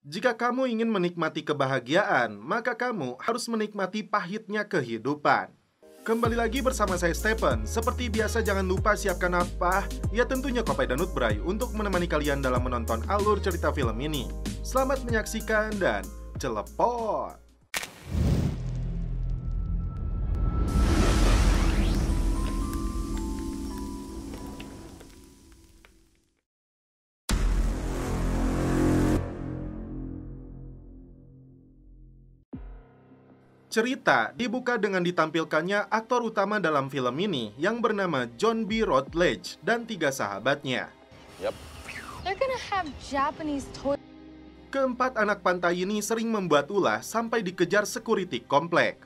Jika kamu ingin menikmati kebahagiaan, maka kamu harus menikmati pahitnya kehidupan. Kembali lagi bersama saya Stephen. Seperti biasa jangan lupa siapkan apa? Ya tentunya kopi dan nutbray untuk menemani kalian dalam menonton alur cerita film ini. Selamat menyaksikan dan celepot! Cerita dibuka dengan ditampilkannya aktor utama dalam film ini yang bernama John B. Rutledge dan 3 sahabatnya. They're gonna have Japanese toy. Keempat anak pantai ini sering membuat ulah sampai dikejar security komplek.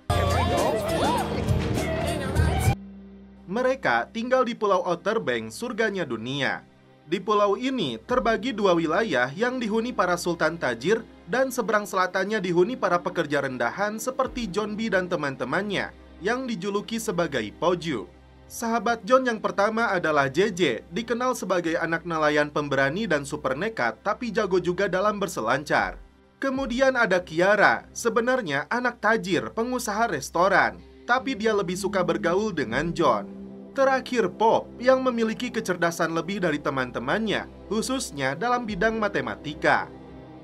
Mereka tinggal di Pulau Outer Banks, surganya dunia. Di pulau ini terbagi 2 wilayah yang dihuni para sultan tajir dan seberang selatannya dihuni para pekerja rendahan seperti John B dan teman-temannya yang dijuluki sebagai Poju. Sahabat John yang pertama adalah JJ, dikenal sebagai anak nelayan pemberani dan super nekat tapi jago juga dalam berselancar. Kemudian ada Kiara, sebenarnya anak tajir, pengusaha restoran, tapi dia lebih suka bergaul dengan John. Terakhir Pop yang memiliki kecerdasan lebih dari teman-temannya, khususnya dalam bidang matematika.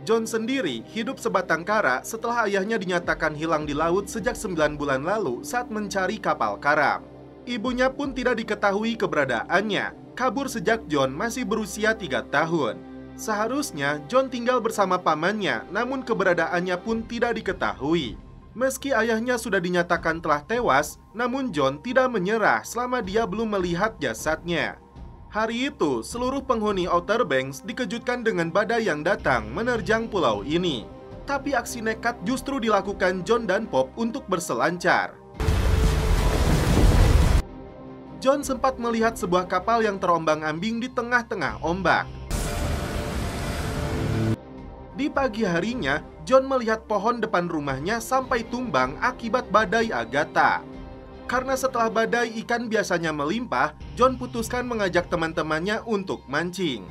John sendiri hidup sebatang kara setelah ayahnya dinyatakan hilang di laut sejak 9 bulan lalu saat mencari kapal karam. Ibunya pun tidak diketahui keberadaannya, kabur sejak John masih berusia 3 tahun. Seharusnya John tinggal bersama pamannya, namun keberadaannya pun tidak diketahui. Meski ayahnya sudah dinyatakan telah tewas, namun John tidak menyerah selama dia belum melihat jasadnya. Hari itu, seluruh penghuni Outer Banks dikejutkan dengan badai yang datang menerjang pulau ini. Tapi aksi nekat justru dilakukan John dan Pop untuk berselancar. John sempat melihat sebuah kapal yang terombang-ambing di tengah-tengah ombak. Di pagi harinya, John melihat pohon depan rumahnya sampai tumbang akibat badai Agatha. Karena setelah badai ikan biasanya melimpah, John putuskan mengajak teman-temannya untuk mancing.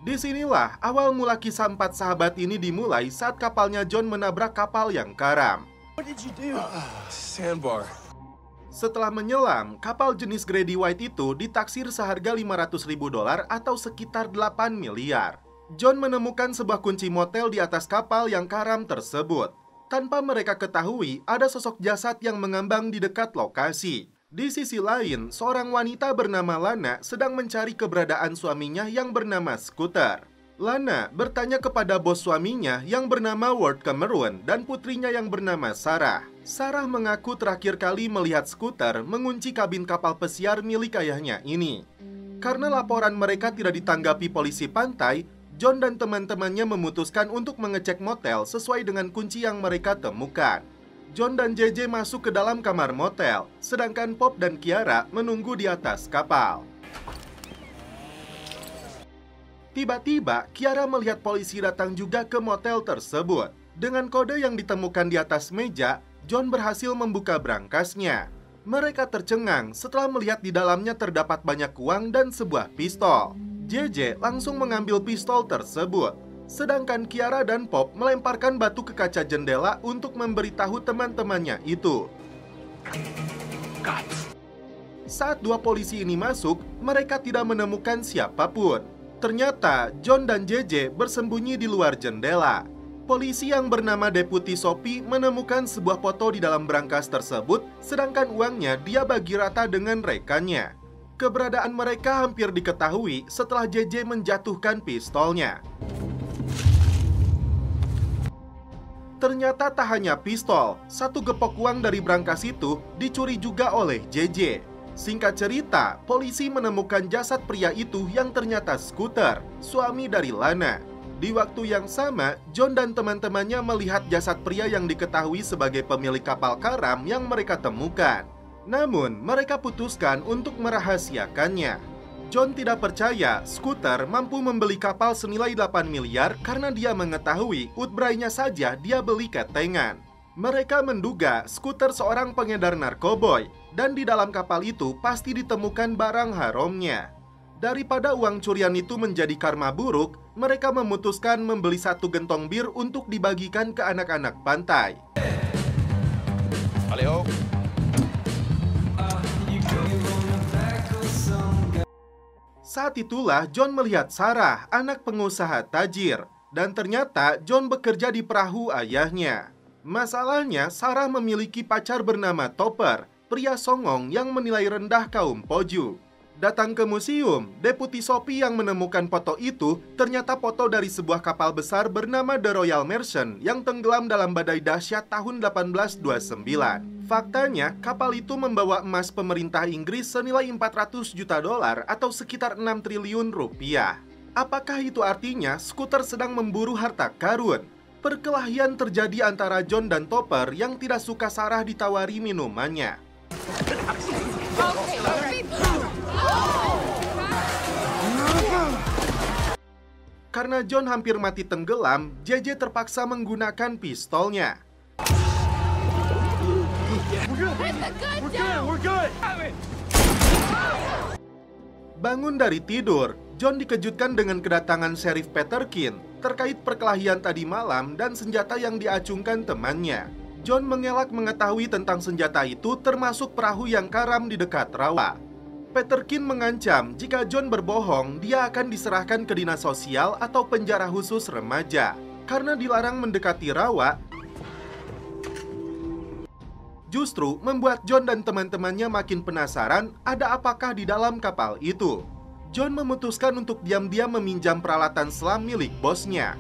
Disinilah awal mula kisah 4 sahabat ini dimulai saat kapalnya John menabrak kapal yang karam. Sandbar. Setelah menyelam, kapal jenis Grady White itu ditaksir seharga $500.000 atau sekitar 8 miliar. John menemukan sebuah kunci motel di atas kapal yang karam tersebut. Tanpa mereka ketahui, ada sosok jasad yang mengambang di dekat lokasi. Di sisi lain, seorang wanita bernama Lana sedang mencari keberadaan suaminya yang bernama Scooter. Lana bertanya kepada bos suaminya yang bernama Ward Cameron dan putrinya yang bernama Sarah. Sarah mengaku terakhir kali melihat Scooter mengunci kabin kapal pesiar milik ayahnya ini. Karena laporan mereka tidak ditanggapi polisi pantai, John dan teman-temannya memutuskan untuk mengecek motel sesuai dengan kunci yang mereka temukan. John dan JJ masuk ke dalam kamar motel, sedangkan Pop dan Kiara menunggu di atas kapal. Tiba-tiba, Kiara melihat polisi datang juga ke motel tersebut. Dengan kode yang ditemukan di atas meja, John berhasil membuka brangasnya. Mereka tercengang setelah melihat di dalamnya terdapat banyak uang dan sebuah pistol. JJ langsung mengambil pistol tersebut. Sedangkan Kiara dan Pop melemparkan batu ke kaca jendela untuk memberitahu teman-temannya itu. Saat 2 polisi ini masuk, mereka tidak menemukan siapapun. Ternyata John dan JJ bersembunyi di luar jendela. Polisi yang bernama Deputi Sophie menemukan sebuah foto di dalam brankas tersebut, sedangkan uangnya dia bagi rata dengan rekannya. Keberadaan mereka hampir diketahui setelah JJ menjatuhkan pistolnya. Ternyata tak hanya pistol, 1 gepok uang dari brankas itu dicuri juga oleh JJ. Singkat cerita, polisi menemukan jasad pria itu yang ternyata Scooter, suami dari Lana. Di waktu yang sama, John dan teman-temannya melihat jasad pria yang diketahui sebagai pemilik kapal karam yang mereka temukan. Namun, mereka putuskan untuk merahasiakannya. John tidak percaya Scooter mampu membeli kapal senilai 8 miliar karena dia mengetahui Woodbray-nya saja dia beli ketengan. Mereka menduga skuter seorang pengedar narkoboy, dan di dalam kapal itu pasti ditemukan barang haramnya. Daripada uang curian itu menjadi karma buruk, mereka memutuskan membeli 1 gentong bir untuk dibagikan ke anak-anak pantai. Saat itulah John melihat Sarah, anak pengusaha tajir, dan ternyata John bekerja di perahu ayahnya. Masalahnya, Sarah memiliki pacar bernama Topper, pria songong yang menilai rendah kaum Poju. Datang ke museum, Deputi Sophie yang menemukan foto itu ternyata foto dari sebuah kapal besar bernama The Royal Merchant yang tenggelam dalam badai dahsyat tahun 1829. Faktanya, kapal itu membawa emas pemerintah Inggris senilai 400 juta dolar atau sekitar 6 triliun rupiah. Apakah itu artinya skuter sedang memburu harta karun? Perkelahian terjadi antara John dan Topper yang tidak suka Sarah ditawari minumannya. Karena John hampir mati tenggelam, JJ terpaksa menggunakan pistolnya. Bangun dari tidur, John dikejutkan dengan kedatangan Sheriff Peterkin terkait perkelahian tadi malam dan senjata yang diacungkan temannya. John mengelak mengetahui tentang senjata itu termasuk perahu yang karam di dekat rawa. Peterkin mengancam jika John berbohong, dia akan diserahkan ke dinas sosial atau penjara khusus remaja. Karena dilarang mendekati rawa, justru membuat John dan teman-temannya makin penasaran ada apakah di dalam kapal itu. John memutuskan untuk diam-diam meminjam peralatan selam milik bosnya.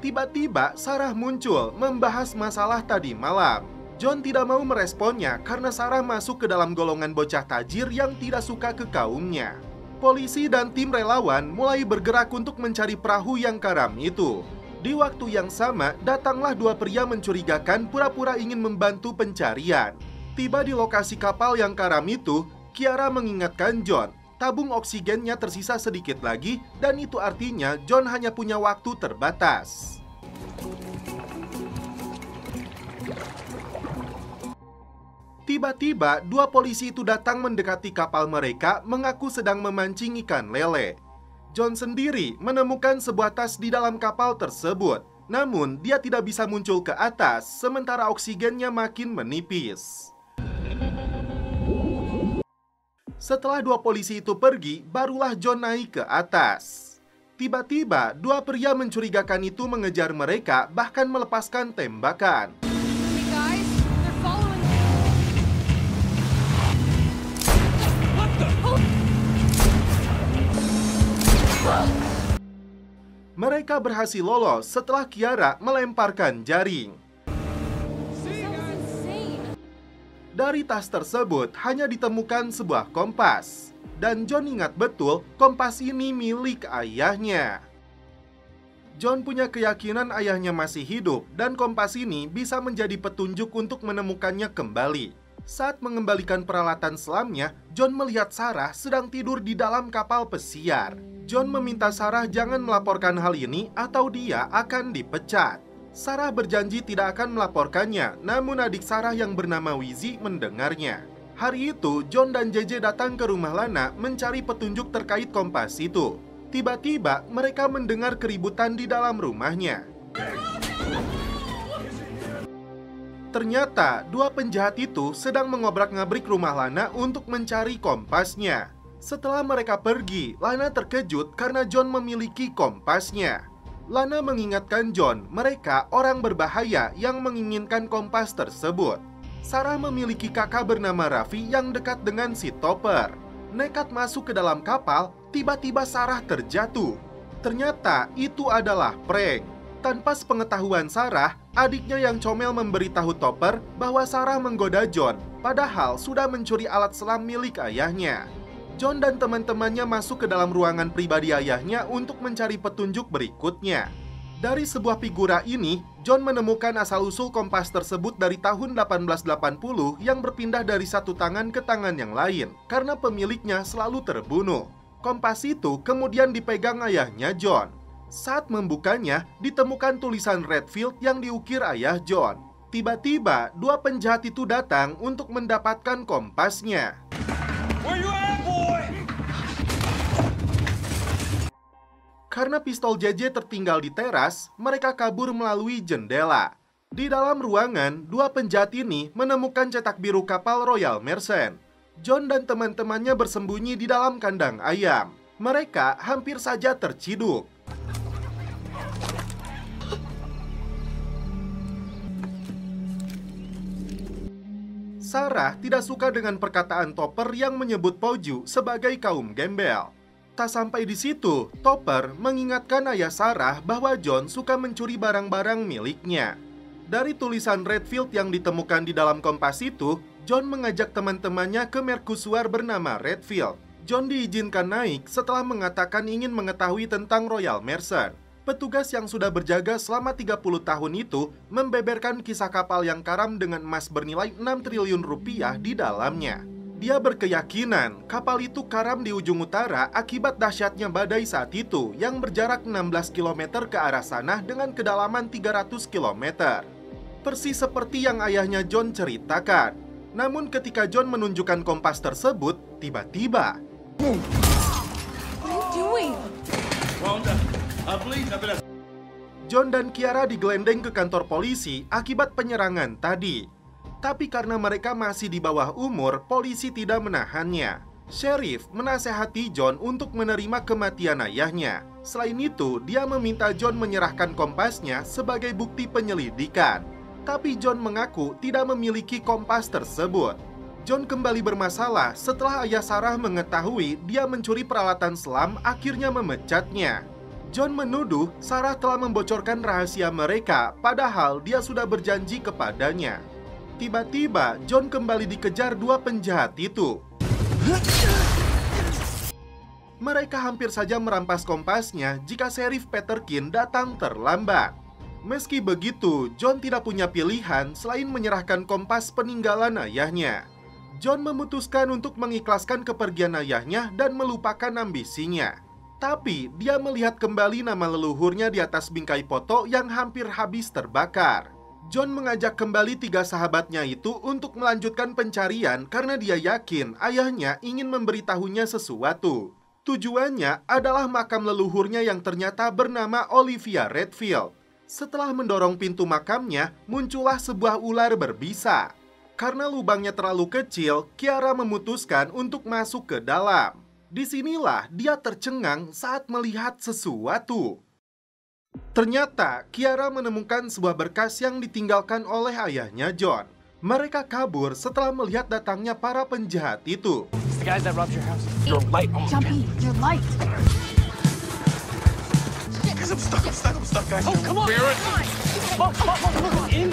Tiba-tiba Sarah muncul membahas masalah tadi malam. John tidak mau meresponnya karena Sarah masuk ke dalam golongan bocah tajir yang tidak suka ke kaumnya. Polisi dan tim relawan mulai bergerak untuk mencari perahu yang karam itu. Di waktu yang sama, datanglah 2 pria mencurigakan pura-pura ingin membantu pencarian. Tiba di lokasi kapal yang karam itu, Kiara mengingatkan John, tabung oksigennya tersisa sedikit lagi dan itu artinya John hanya punya waktu terbatas. Tiba-tiba, 2 polisi itu datang mendekati kapal mereka mengaku sedang memancing ikan lele. John sendiri menemukan sebuah tas di dalam kapal tersebut. Namun, dia tidak bisa muncul ke atas, sementara oksigennya makin menipis. Setelah 2 polisi itu pergi, barulah John naik ke atas. Tiba-tiba, 2 pria mencurigakan itu mengejar mereka, bahkan melepaskan tembakan. Mereka berhasil lolos setelah Kiara melemparkan jaring. Dari tas tersebut hanya ditemukan sebuah kompas. Dan John ingat betul kompas ini milik ayahnya. John punya keyakinan ayahnya masih hidup dan kompas ini bisa menjadi petunjuk untuk menemukannya kembali. Saat mengembalikan peralatan selamnya, John melihat Sarah sedang tidur di dalam kapal pesiar. John meminta Sarah jangan melaporkan hal ini atau dia akan dipecat. Sarah berjanji tidak akan melaporkannya, namun adik Sarah yang bernama Wizzy mendengarnya. Hari itu, John dan JJ datang ke rumah Lana mencari petunjuk terkait kompas itu. Tiba-tiba, mereka mendengar keributan di dalam rumahnya. Ternyata, 2 penjahat itu sedang mengobrak-ngabrik rumah Lana untuk mencari kompasnya. Setelah mereka pergi, Lana terkejut karena John memiliki kompasnya. Lana mengingatkan John, mereka orang berbahaya yang menginginkan kompas tersebut. Sarah memiliki kakak bernama Raffi yang dekat dengan si Topper. Nekat masuk ke dalam kapal, tiba-tiba Sarah terjatuh. Ternyata itu adalah prank. Tanpa sepengetahuan Sarah, adiknya yang comel memberitahu Topper bahwa Sarah menggoda John, padahal sudah mencuri alat selam milik ayahnya. John dan teman-temannya masuk ke dalam ruangan pribadi ayahnya untuk mencari petunjuk berikutnya. Dari sebuah figura ini, John menemukan asal-usul kompas tersebut dari tahun 1880 yang berpindah dari satu tangan ke tangan yang lain karena pemiliknya selalu terbunuh. Kompas itu kemudian dipegang ayahnya John. Saat membukanya, ditemukan tulisan Redfield yang diukir ayah John. Tiba-tiba, dua penjahat itu datang untuk mendapatkan kompasnya. Where you at, boy? Karena pistol JJ tertinggal di teras, mereka kabur melalui jendela. Di dalam ruangan, dua penjahat ini menemukan cetak biru kapal Royal Mersenne. John dan teman-temannya bersembunyi di dalam kandang ayam. Mereka hampir saja terciduk. Sarah tidak suka dengan perkataan Topper yang menyebut Pauju sebagai kaum gembel. Tak sampai di situ, Topper mengingatkan ayah Sarah bahwa John suka mencuri barang-barang miliknya. Dari tulisan Redfield yang ditemukan di dalam kompas itu, John mengajak teman-temannya ke mercusuar bernama Redfield. John diizinkan naik setelah mengatakan ingin mengetahui tentang Royal Mersenne. Petugas yang sudah berjaga selama 30 tahun itu membeberkan kisah kapal yang karam dengan emas bernilai 6 triliun rupiah di dalamnya. Dia berkeyakinan kapal itu karam di ujung utara akibat dahsyatnya badai saat itu yang berjarak 16 km ke arah sana dengan kedalaman 300 km. Persis seperti yang ayahnya John ceritakan. Namun ketika John menunjukkan kompas tersebut, tiba-tiba What are you doing? Rhonda, please, John dan Kiara digelendeng ke kantor polisi akibat penyerangan tadi. Tapi karena mereka masih di bawah umur, polisi tidak menahannya. Sheriff menasehati John untuk menerima kematian ayahnya. Selain itu, dia meminta John menyerahkan kompasnya sebagai bukti penyelidikan. Tapi John mengaku tidak memiliki kompas tersebut. John kembali bermasalah setelah ayah Sarah mengetahui dia mencuri peralatan selam, akhirnya memecatnya. John menuduh Sarah telah membocorkan rahasia mereka, padahal dia sudah berjanji kepadanya. Tiba-tiba, John kembali dikejar dua penjahat itu. Mereka hampir saja merampas kompasnya jika Sheriff Peterkin datang terlambat. Meski begitu, John tidak punya pilihan selain menyerahkan kompas peninggalan ayahnya. John memutuskan untuk mengikhlaskan kepergian ayahnya dan melupakan ambisinya. Tapi, dia melihat kembali nama leluhurnya di atas bingkai foto yang hampir habis terbakar. John mengajak kembali tiga sahabatnya itu untuk melanjutkan pencarian karena dia yakin ayahnya ingin memberitahunya sesuatu. Tujuannya adalah makam leluhurnya yang ternyata bernama Olivia Redfield. Setelah mendorong pintu makamnya, muncullah sebuah ular berbisa. Karena lubangnya terlalu kecil, Kiara memutuskan untuk masuk ke dalam. Disinilah dia tercengang saat melihat sesuatu. Ternyata, Kiara menemukan sebuah berkas yang ditinggalkan oleh ayahnya John. Mereka kabur setelah melihat datangnya para penjahat itu. The guys that robbed your house. Your light. Jumpy, your light. Guys, I'm stuck, guys. Oh, come on. In.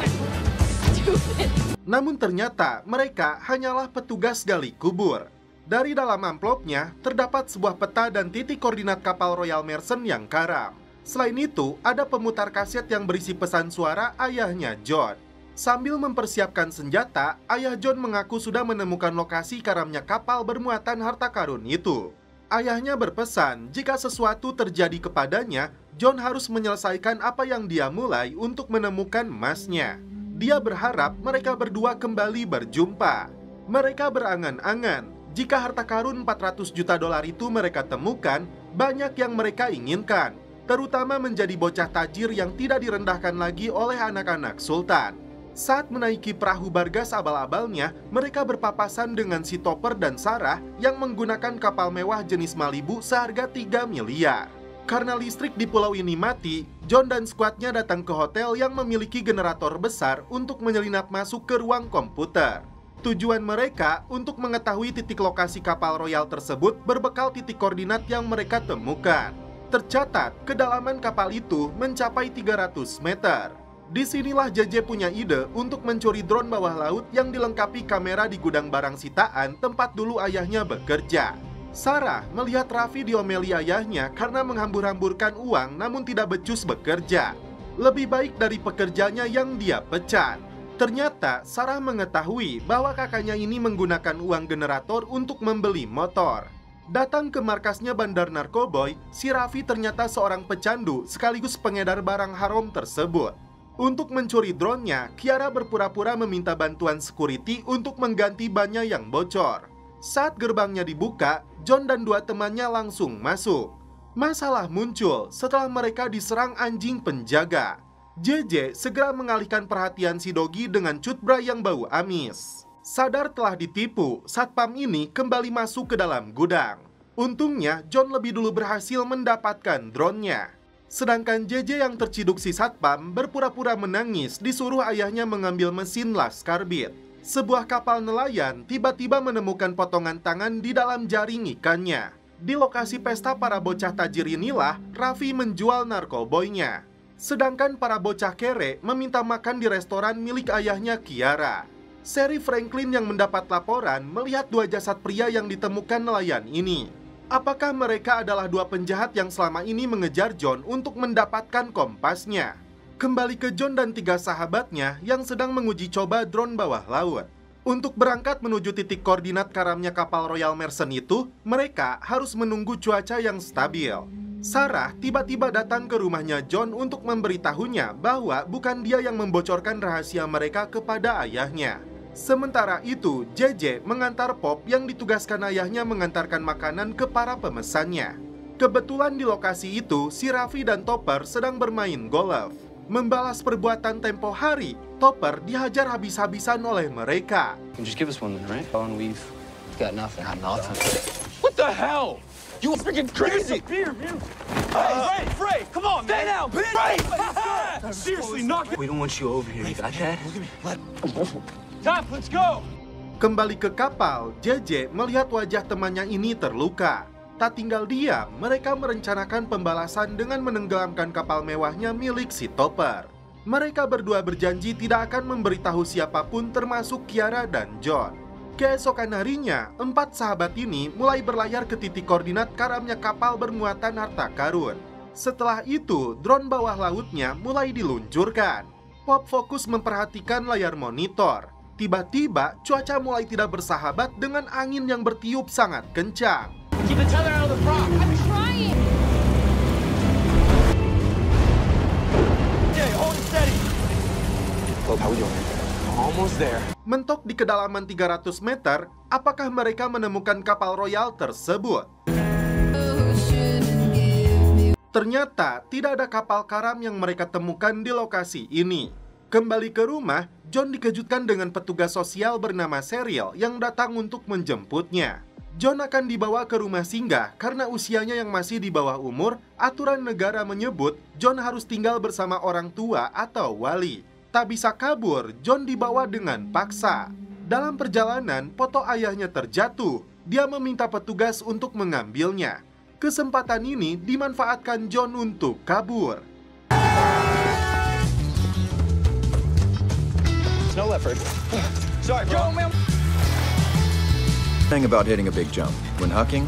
Namun ternyata mereka hanyalah petugas gali kubur. Dari dalam amplopnya terdapat sebuah peta dan titik koordinat kapal Royal Mersenne yang karam. Selain itu, ada pemutar kaset yang berisi pesan suara ayahnya John. Sambil mempersiapkan senjata, ayah John mengaku sudah menemukan lokasi karamnya kapal bermuatan harta karun itu. Ayahnya berpesan jika sesuatu terjadi kepadanya, John harus menyelesaikan apa yang dia mulai untuk menemukan emasnya. Dia berharap mereka berdua kembali berjumpa. Mereka berangan-angan jika harta karun 400 juta dolar itu mereka temukan, banyak yang mereka inginkan, terutama menjadi bocah tajir yang tidak direndahkan lagi oleh anak-anak sultan. Saat menaiki perahu Bargas abal-abalnya, mereka berpapasan dengan si Topper dan Sarah yang menggunakan kapal mewah jenis Malibu seharga 3 miliar. Karena listrik di pulau ini mati, John dan skuadnya datang ke hotel yang memiliki generator besar untuk menyelinap masuk ke ruang komputer. Tujuan mereka untuk mengetahui titik lokasi kapal Royal tersebut berbekal titik koordinat yang mereka temukan. Tercatat, kedalaman kapal itu mencapai 300 meter. Disinilah JJ punya ide untuk mencuri drone bawah laut yang dilengkapi kamera di gudang barang sitaan tempat dulu ayahnya bekerja. Sarah melihat Raffi diomeli ayahnya karena menghambur-hamburkan uang namun tidak becus bekerja. Lebih baik dari pekerjanya yang dia pecat. Ternyata Sarah mengetahui bahwa kakaknya ini menggunakan uang generator untuk membeli motor. Datang ke markasnya bandar narkoboy, si Raffi ternyata seorang pecandu sekaligus pengedar barang haram tersebut. Untuk mencuri drone-nya, Kiara berpura-pura meminta bantuan security untuk mengganti bannya yang bocor. Saat gerbangnya dibuka, John dan dua temannya langsung masuk. Masalah muncul setelah mereka diserang anjing penjaga. JJ segera mengalihkan perhatian si Doggy dengan cutbray yang bau amis. Sadar telah ditipu, satpam ini kembali masuk ke dalam gudang. Untungnya, John lebih dulu berhasil mendapatkan drone-nya. Sedangkan JJ yang terciduk si satpam berpura-pura menangis disuruh ayahnya mengambil mesin las karbit. Sebuah kapal nelayan tiba-tiba menemukan potongan tangan di dalam jaring ikannya. Di lokasi pesta para bocah tajir inilah Raffi menjual narkoboynya. Sedangkan para bocah kere meminta makan di restoran milik ayahnya Kiara. Sheriff Franklin yang mendapat laporan melihat dua jasad pria yang ditemukan nelayan ini. Apakah mereka adalah dua penjahat yang selama ini mengejar John untuk mendapatkan kompasnya? Kembali ke John dan tiga sahabatnya yang sedang menguji coba drone bawah laut. Untuk berangkat menuju titik koordinat karamnya kapal Royal Merchant itu, mereka harus menunggu cuaca yang stabil. Sarah tiba-tiba datang ke rumahnya John untuk memberitahunya bahwa bukan dia yang membocorkan rahasia mereka kepada ayahnya. Sementara itu, JJ mengantar Pop yang ditugaskan ayahnya mengantarkan makanan ke para pemesannya. Kebetulan di lokasi itu, si Raffi dan Topper sedang bermain golf. Membalas perbuatan tempo hari, Topper dihajar habis-habisan oleh mereka. Just give us one then, right? Oh, and we've got nothing. What the hell? You freaking crazy! Beer, man. Frey, come on, man. Stay down, bitch. Frey! Seriously, knock it. We don't want you over here. You got that? Top, let's go. Kembali ke kapal, JJ melihat wajah temannya ini terluka. Tak tinggal diam, mereka merencanakan pembalasan dengan menenggelamkan kapal mewahnya milik si Topper. Mereka berdua berjanji tidak akan memberitahu siapapun termasuk Kiara dan John. Keesokan harinya, 4 sahabat ini mulai berlayar ke titik koordinat karamnya kapal bermuatan harta karun. Setelah itu, drone bawah lautnya mulai diluncurkan. Pop fokus memperhatikan layar monitor. Tiba-tiba, cuaca mulai tidak bersahabat dengan angin yang bertiup sangat kencang. Keep the tether out of the prop. I'm trying. Okay, hold it steady. Look, how we doing? Almost there. Mentok di kedalaman 300 meter, apakah mereka menemukan kapal Royal tersebut? Ternyata tidak ada kapal karam yang mereka temukan di lokasi ini. Kembali ke rumah, John dikejutkan dengan petugas sosial bernama Cheryl yang datang untuk menjemputnya. John akan dibawa ke rumah singgah karena usianya yang masih di bawah umur. Aturan negara menyebut John harus tinggal bersama orang tua atau wali. Tak bisa kabur, John dibawa dengan paksa. Dalam perjalanan, foto ayahnya terjatuh. Dia meminta petugas untuk mengambilnya. Kesempatan ini dimanfaatkan John untuk kabur. No leopard. Sorry, bro. Man. Thing about hitting a big jump when hucking.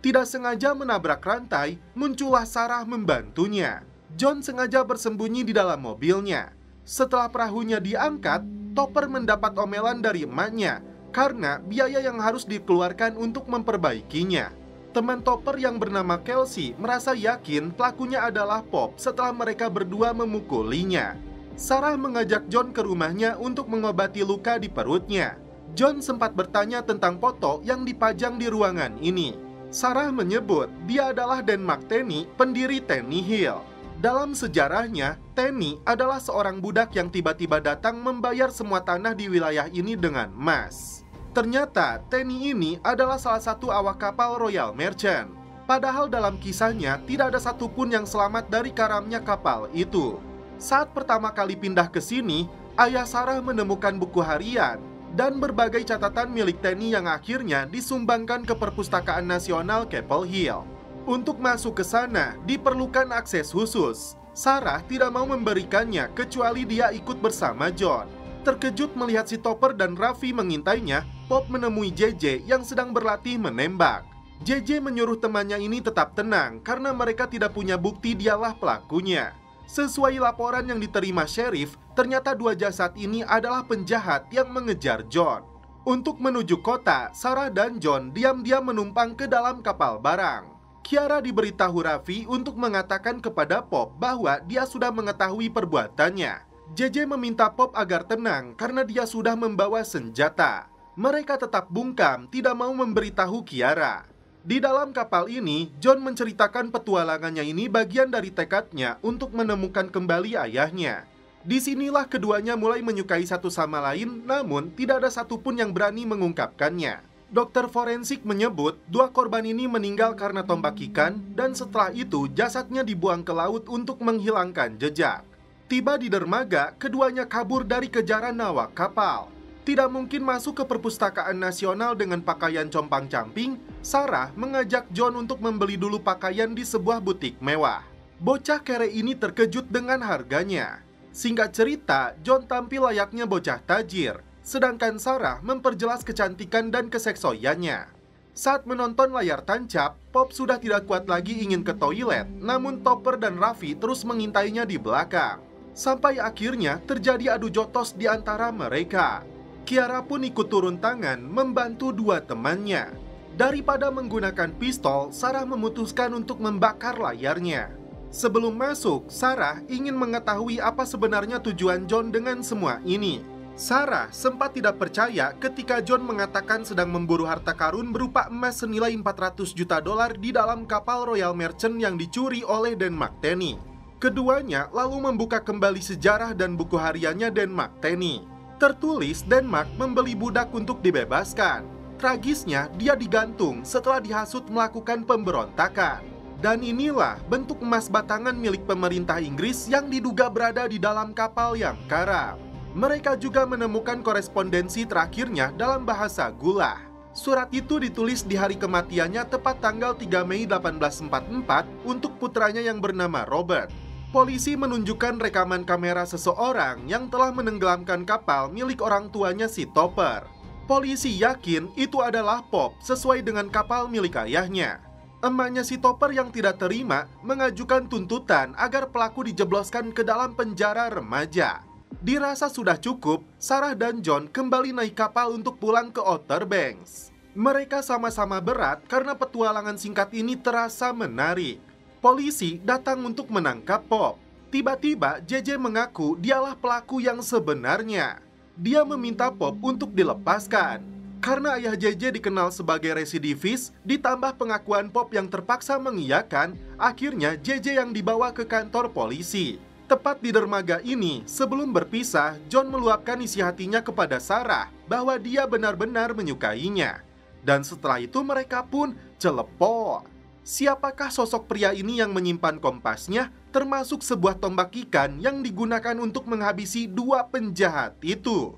Tidak sengaja menabrak rantai, muncullah Sarah membantunya. John sengaja bersembunyi di dalam mobilnya. Setelah perahunya diangkat, Topper mendapat omelan dari emaknya karena biaya yang harus dikeluarkan untuk memperbaikinya. Teman Topper yang bernama Kelsey merasa yakin pelakunya adalah Pop setelah mereka berdua memukulinya. Sarah mengajak John ke rumahnya untuk mengobati luka di perutnya. John sempat bertanya tentang foto yang dipajang di ruangan ini. Sarah menyebut dia adalah Dan McTenny, pendiri Tenny Hill. Dalam sejarahnya, Tenny adalah seorang budak yang tiba-tiba datang membayar semua tanah di wilayah ini dengan emas. Ternyata Tenny ini adalah salah satu awak kapal Royal Merchant. Padahal dalam kisahnya tidak ada satupun yang selamat dari karamnya kapal itu. Saat pertama kali pindah ke sini, ayah Sarah menemukan buku harian dan berbagai catatan milik Tenny yang akhirnya disumbangkan ke Perpustakaan Nasional Capel Hill. Untuk masuk ke sana, diperlukan akses khusus. Sarah tidak mau memberikannya kecuali dia ikut bersama John. Terkejut melihat si Topper dan Raffi mengintainya, Pop menemui JJ yang sedang berlatih menembak. JJ menyuruh temannya ini tetap tenang karena mereka tidak punya bukti dialah pelakunya. Sesuai laporan yang diterima sheriff, ternyata dua jasad ini adalah penjahat yang mengejar John. Untuk menuju kota, Sarah dan John diam-diam menumpang ke dalam kapal barang. Kiara diberitahu Raffi untuk mengatakan kepada Pop bahwa dia sudah mengetahui perbuatannya. JJ meminta Pop agar tenang karena dia sudah membawa senjata. Mereka tetap bungkam, tidak mau memberitahu Kiara. Di dalam kapal ini, John menceritakan petualangannya ini bagian dari tekadnya untuk menemukan kembali ayahnya. Disinilah keduanya mulai menyukai satu sama lain, namun tidak ada satupun yang berani mengungkapkannya. Dokter forensik menyebut dua korban ini meninggal karena tombak ikan, dan setelah itu jasadnya dibuang ke laut untuk menghilangkan jejak. Tiba di dermaga, keduanya kabur dari kejaran awak kapal. Tidak mungkin masuk ke perpustakaan nasional dengan pakaian compang-camping. Sarah mengajak John untuk membeli dulu pakaian di sebuah butik mewah. Bocah kere ini terkejut dengan harganya. Singkat cerita, John tampil layaknya bocah tajir, sedangkan Sarah memperjelas kecantikan dan keseksoiannya. Saat menonton layar tancap, Pop sudah tidak kuat lagi ingin ke toilet, namun Topper dan Raffi terus mengintainya di belakang. Sampai akhirnya terjadi adu jotos di antara mereka. Kiara pun ikut turun tangan membantu dua temannya. Daripada menggunakan pistol, Sarah memutuskan untuk membakar layarnya. Sebelum masuk, Sarah ingin mengetahui apa sebenarnya tujuan John dengan semua ini. Sarah sempat tidak percaya ketika John mengatakan sedang memburu harta karun berupa emas senilai 400 juta dolar di dalam kapal Royal Merchant yang dicuri oleh Denmark Tenny. Keduanya lalu membuka kembali sejarah dan buku hariannya Denmark Tenny. Tertulis Denmark membeli budak untuk dibebaskan. Tragisnya, dia digantung setelah dihasut melakukan pemberontakan. Dan inilah bentuk emas batangan milik pemerintah Inggris yang diduga berada di dalam kapal yang karam. Mereka juga menemukan korespondensi terakhirnya dalam bahasa Gula. Surat itu ditulis di hari kematiannya tepat tanggal 3 Mei 1844 untuk putranya yang bernama Robert. Polisi menunjukkan rekaman kamera seseorang yang telah menenggelamkan kapal milik orang tuanya si Topper. Polisi yakin itu adalah Pop sesuai dengan kapal milik ayahnya. Emaknya si Topper yang tidak terima mengajukan tuntutan agar pelaku dijebloskan ke dalam penjara remaja. Dirasa sudah cukup, Sarah dan John kembali naik kapal untuk pulang ke Outer Banks. Mereka sama-sama berat karena petualangan singkat ini terasa menarik. Polisi datang untuk menangkap Pop. Tiba-tiba JJ mengaku dialah pelaku yang sebenarnya. Dia meminta Pop untuk dilepaskan. Karena ayah JJ dikenal sebagai residivis, ditambah pengakuan Pop yang terpaksa mengiyakan, akhirnya JJ yang dibawa ke kantor polisi. Tepat di dermaga ini, sebelum berpisah, John meluapkan isi hatinya kepada Sarah bahwa dia benar-benar menyukainya. Dan setelah itu mereka pun celepok. Siapakah sosok pria ini yang menyimpan kompasnya, termasuk sebuah tombak ikan yang digunakan untuk menghabisi dua penjahat itu?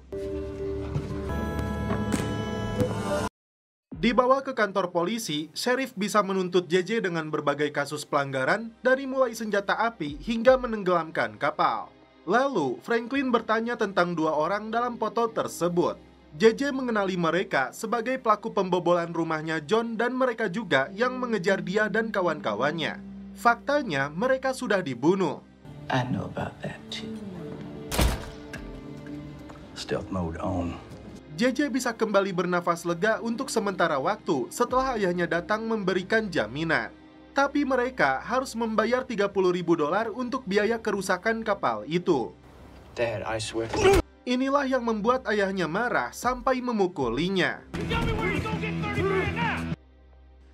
Dibawa ke kantor polisi, sheriff bisa menuntut JJ dengan berbagai kasus pelanggaran, dari mulai senjata api hingga menenggelamkan kapal. Lalu, Franklin bertanya tentang dua orang dalam foto tersebut. JJ mengenali mereka sebagai pelaku pembobolan rumahnya John dan mereka juga yang mengejar dia dan kawan-kawannya. Faktanya, mereka sudah dibunuh. I know about that too. Stealth mode on. JJ bisa kembali bernafas lega untuk sementara waktu setelah ayahnya datang memberikan jaminan. Tapi mereka harus membayar 30.000 dolar untuk biaya kerusakan kapal itu. Dad, I swear. Inilah yang membuat ayahnya marah sampai memukulinya.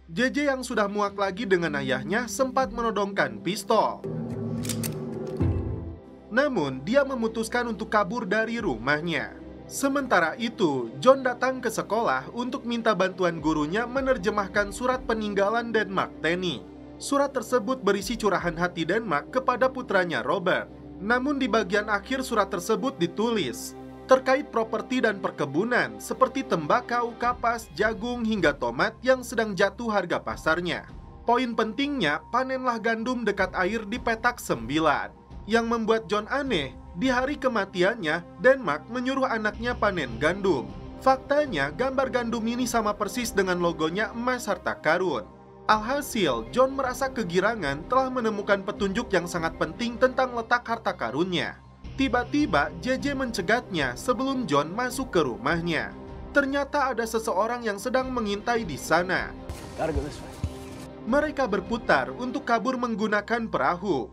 JJ yang sudah muak lagi dengan ayahnya sempat menodongkan pistol. Namun, dia memutuskan untuk kabur dari rumahnya. Sementara itu, John datang ke sekolah untuk minta bantuan gurunya menerjemahkan surat peninggalan Denmark Tenny. Surat tersebut berisi curahan hati Denmark kepada putranya Robert. Namun di bagian akhir surat tersebut ditulis terkait properti dan perkebunan seperti tembakau, kapas, jagung, hingga tomat yang sedang jatuh harga pasarnya. Poin pentingnya, panenlah gandum dekat air di petak 9. Yang membuat John aneh, di hari kematiannya, Denmark menyuruh anaknya panen gandum. Faktanya, gambar gandum ini sama persis dengan logonya emas harta karun. Alhasil, John merasa kegirangan telah menemukan petunjuk yang sangat penting tentang letak harta karunnya. Tiba-tiba, JJ mencegatnya sebelum John masuk ke rumahnya. Ternyata ada seseorang yang sedang mengintai di sana. Gotta go this way. Mereka berputar untuk kabur menggunakan perahu.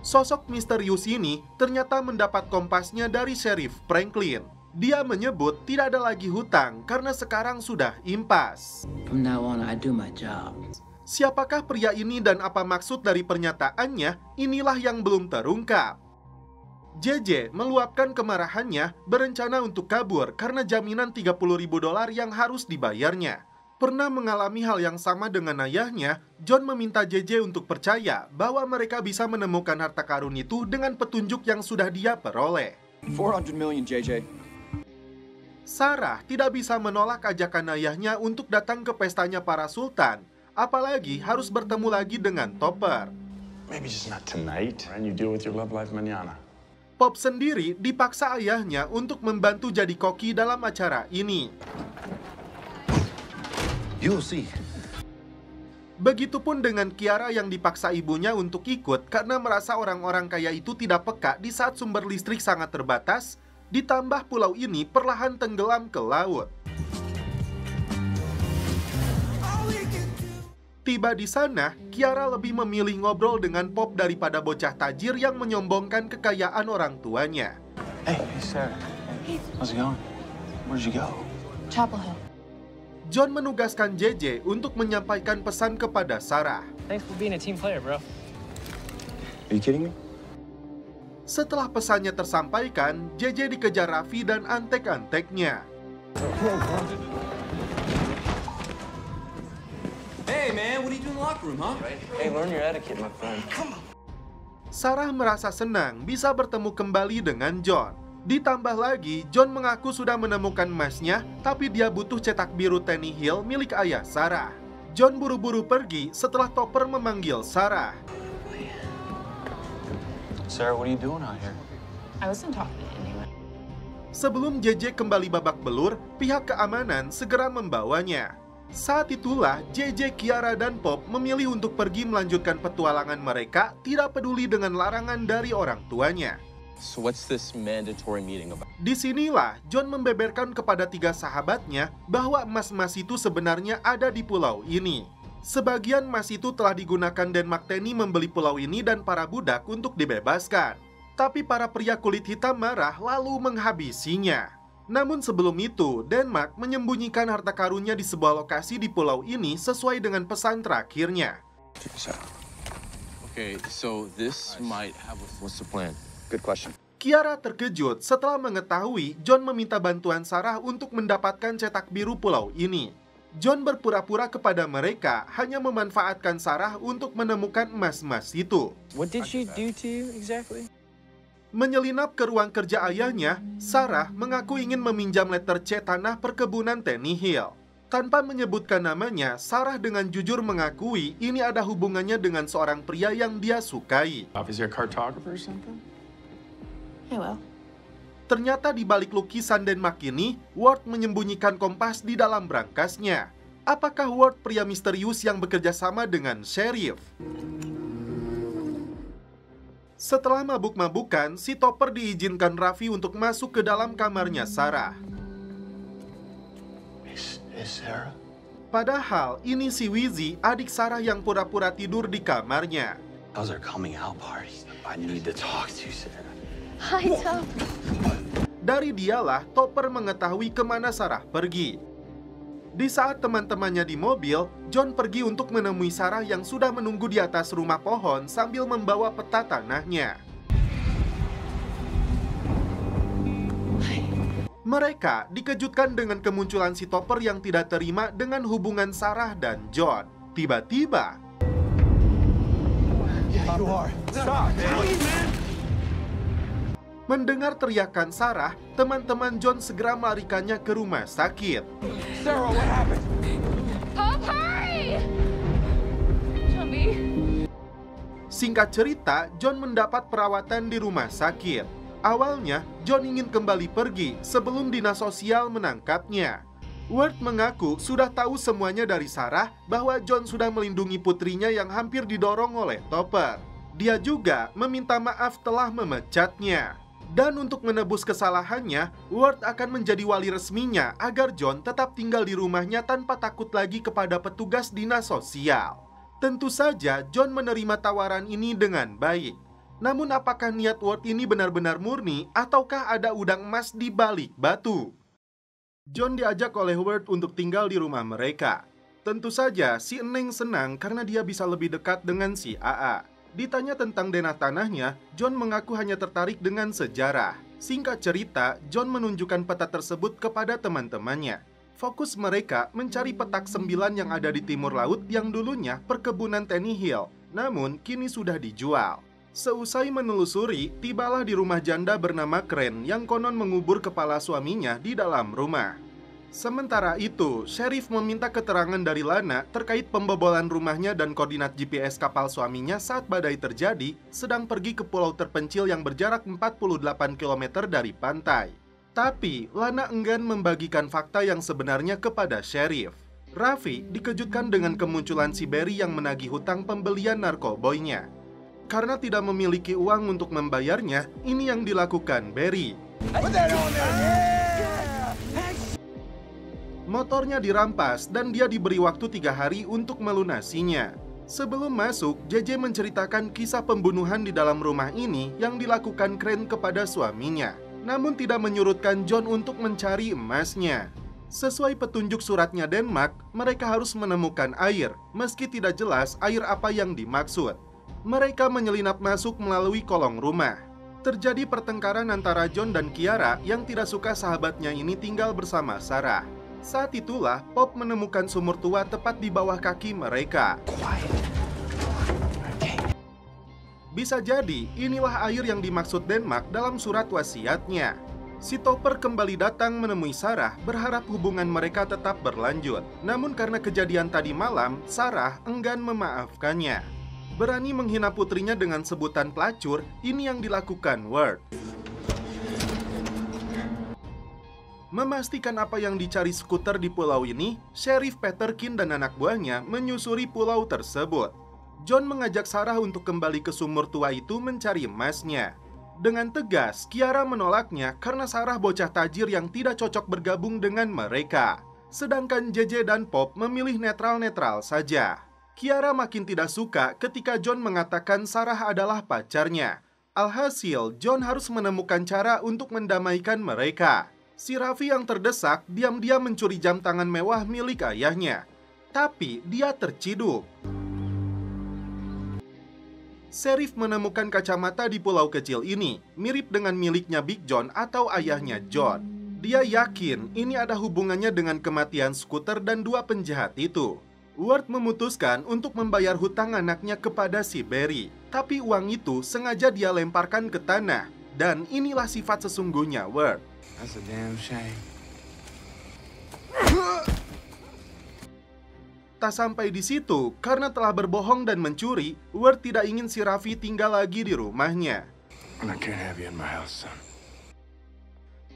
Sosok misterius ini ternyata mendapat kompasnya dari Sheriff Franklin. Dia menyebut tidak ada lagi hutang karena sekarang sudah impas. From now on, I do my job. Siapakah pria ini dan apa maksud dari pernyataannya? Inilah yang belum terungkap. JJ meluapkan kemarahannya, berencana untuk kabur karena jaminan $30.000 yang harus dibayarnya. Pernah mengalami hal yang sama dengan ayahnya, John meminta JJ untuk percaya bahwa mereka bisa menemukan harta karun itu dengan petunjuk yang sudah dia peroleh. 400 million, JJ. Sarah tidak bisa menolak ajakan ayahnya untuk datang ke pestanya para sultan, apalagi harus bertemu lagi dengan Topper. Maybe just not tonight, and you deal with your love life mañana. Pop sendiri dipaksa ayahnya untuk membantu jadi koki dalam acara ini. You'll see. Begitupun dengan Kiara yang dipaksa ibunya untuk ikut karena merasa orang-orang kaya itu tidak peka di saat sumber listrik sangat terbatas, ditambah pulau ini perlahan tenggelam ke laut. Tiba di sana, Kiara lebih memilih ngobrol dengan Pop daripada bocah tajir yang menyombongkan kekayaan orang tuanya. Hey, Sarah. How's it going? Where'd you go? Chapel Hill. John menugaskan JJ untuk menyampaikan pesan kepada Sarah. Thanks for being a team player, bro. Are you kidding me? Setelah pesannya tersampaikan, JJ dikejar Raffi dan antek-anteknya. Hey, man, what are you doing in the locker room, huh? Hey, learn your etiquette, my friend. Sarah merasa senang bisa bertemu kembali dengan John. Ditambah lagi, John mengaku sudah menemukan emasnya, tapi dia butuh cetak biru Tenny Hill milik ayah Sarah. John buru-buru pergi setelah Topper memanggil Sarah. Sarah, what are you doing out here? I wasn't talking to anyone. Sebelum JJ kembali babak belur, pihak keamanan segera membawanya. Saat itulah JJ, Kiara, dan Pop memilih untuk pergi melanjutkan petualangan mereka, tidak peduli dengan larangan dari orang tuanya. So what's this mandatory meeting about? Disinilah John membeberkan kepada 3 sahabatnya bahwa emas-emas itu sebenarnya ada di pulau ini. Sebagian emas itu telah digunakan Denmark Tenny membeli pulau ini dan para budak untuk dibebaskan. Tapi para pria kulit hitam marah lalu menghabisinya. Namun sebelum itu, Denmark menyembunyikan harta karunnya di sebuah lokasi di pulau ini sesuai dengan pesan terakhirnya. Okay, so this might have what's the plan? Good question. Kiara terkejut setelah mengetahui John meminta bantuan Sarah untuk mendapatkan cetak biru pulau ini. John berpura-pura kepada mereka hanya memanfaatkan Sarah untuk menemukan emas-emas itu. What did she do to you exactly? Menyelinap ke ruang kerja ayahnya, Sarah mengaku ingin meminjam letter C tanah perkebunan Tenny Hill. Tanpa menyebutkan namanya, Sarah dengan jujur mengakui ini ada hubungannya dengan seorang pria yang dia sukai. Is he a cartographer or something? Hey, well. Ternyata di balik lukisan Denmark ini, Ward menyembunyikan kompas di dalam brankasnya. Apakah Ward pria misterius yang bekerja sama dengan Sheriff? Setelah mabuk-mabukan, si Topper diizinkan Raffi untuk masuk ke dalam kamarnya Sarah. Is Sarah? Padahal ini si Wizzy, adik Sarah yang pura-pura tidur di kamarnya. How's our coming out party? I need to talk to you, Sarah. Hi, Top. Dari dialah Topper mengetahui kemana Sarah pergi. Di saat teman-temannya di mobil, John pergi untuk menemui Sarah yang sudah menunggu di atas rumah pohon sambil membawa peta tanahnya. Mereka dikejutkan dengan kemunculan si Topper yang tidak terima dengan hubungan Sarah dan John. Tiba-tiba, mendengar teriakan Sarah, teman-teman John segera melarikannya ke rumah sakit. Sarah, what happened? Pop, hurry! Chubby. Singkat cerita, John mendapat perawatan di rumah sakit. Awalnya, John ingin kembali pergi sebelum dinas sosial menangkapnya. Ward mengaku sudah tahu semuanya dari Sarah bahwa John sudah melindungi putrinya yang hampir didorong oleh Topper. Dia juga meminta maaf telah memecatnya. Dan untuk menebus kesalahannya, Ward akan menjadi wali resminya agar John tetap tinggal di rumahnya tanpa takut lagi kepada petugas dinas sosial. Tentu saja John menerima tawaran ini dengan baik. Namun apakah niat Ward ini benar-benar murni ataukah ada udang emas di balik batu? John diajak oleh Ward untuk tinggal di rumah mereka. Tentu saja si Eneng senang karena dia bisa lebih dekat dengan si AA. Ditanya tentang denah tanahnya, John mengaku hanya tertarik dengan sejarah. Singkat cerita, John menunjukkan peta tersebut kepada teman-temannya. Fokus mereka mencari petak 9 yang ada di timur laut yang dulunya perkebunan Tenny Hill, namun kini sudah dijual. Seusai menelusuri, tibalah di rumah janda bernama Crane yang konon mengubur kepala suaminya di dalam rumah. Sementara itu, Sheriff meminta keterangan dari Lana terkait pembobolan rumahnya dan koordinat GPS kapal suaminya saat badai terjadi, sedang pergi ke pulau terpencil yang berjarak 48 km dari pantai. Tapi, Lana enggan membagikan fakta yang sebenarnya kepada Sheriff. Raffi dikejutkan dengan kemunculan si Barry yang menagih hutang pembelian narkoboynya. Karena tidak memiliki uang untuk membayarnya, ini yang dilakukan Barry. Motornya dirampas dan dia diberi waktu 3 hari untuk melunasinya. Sebelum masuk, JJ menceritakan kisah pembunuhan di dalam rumah ini yang dilakukan Crane kepada suaminya. Namun tidak menyurutkan John untuk mencari emasnya. Sesuai petunjuk suratnya Denmark, mereka harus menemukan air, meski tidak jelas air apa yang dimaksud. Mereka menyelinap masuk melalui kolong rumah. Terjadi pertengkaran antara John dan Kiara yang tidak suka sahabatnya ini tinggal bersama Sarah. Saat itulah Pop menemukan sumur tua tepat di bawah kaki mereka. Bisa jadi inilah air yang dimaksud Denmark dalam surat wasiatnya. Si Topper kembali datang menemui Sarah berharap hubungan mereka tetap berlanjut. Namun karena kejadian tadi malam, Sarah enggan memaafkannya. Berani menghina putrinya dengan sebutan pelacur, ini yang dilakukan Ward. Memastikan apa yang dicari skuter di pulau ini, Sheriff Peterkin dan anak buahnya menyusuri pulau tersebut. John mengajak Sarah untuk kembali ke sumur tua itu mencari emasnya. Dengan tegas, Kiara menolaknya karena Sarah bocah tajir yang tidak cocok bergabung dengan mereka. Sedangkan JJ dan Pop memilih netral-netral saja. Kiara makin tidak suka ketika John mengatakan Sarah adalah pacarnya. Alhasil, John harus menemukan cara untuk mendamaikan mereka. Si Raffi yang terdesak diam-diam mencuri jam tangan mewah milik ayahnya. Tapi dia terciduk. Sheriff menemukan kacamata di pulau kecil ini, mirip dengan miliknya Big John atau ayahnya John. Dia yakin ini ada hubungannya dengan kematian skuter dan 2 penjahat itu. Ward memutuskan untuk membayar hutang anaknya kepada si Barry. Tapi uang itu sengaja dia lemparkan ke tanah. Dan inilah sifat sesungguhnya Ward. That's a damn shame. Tak sampai di situ, karena telah berbohong dan mencuri, Ward tidak ingin si Raffi tinggal lagi di rumahnya. I can't have you in my house, son.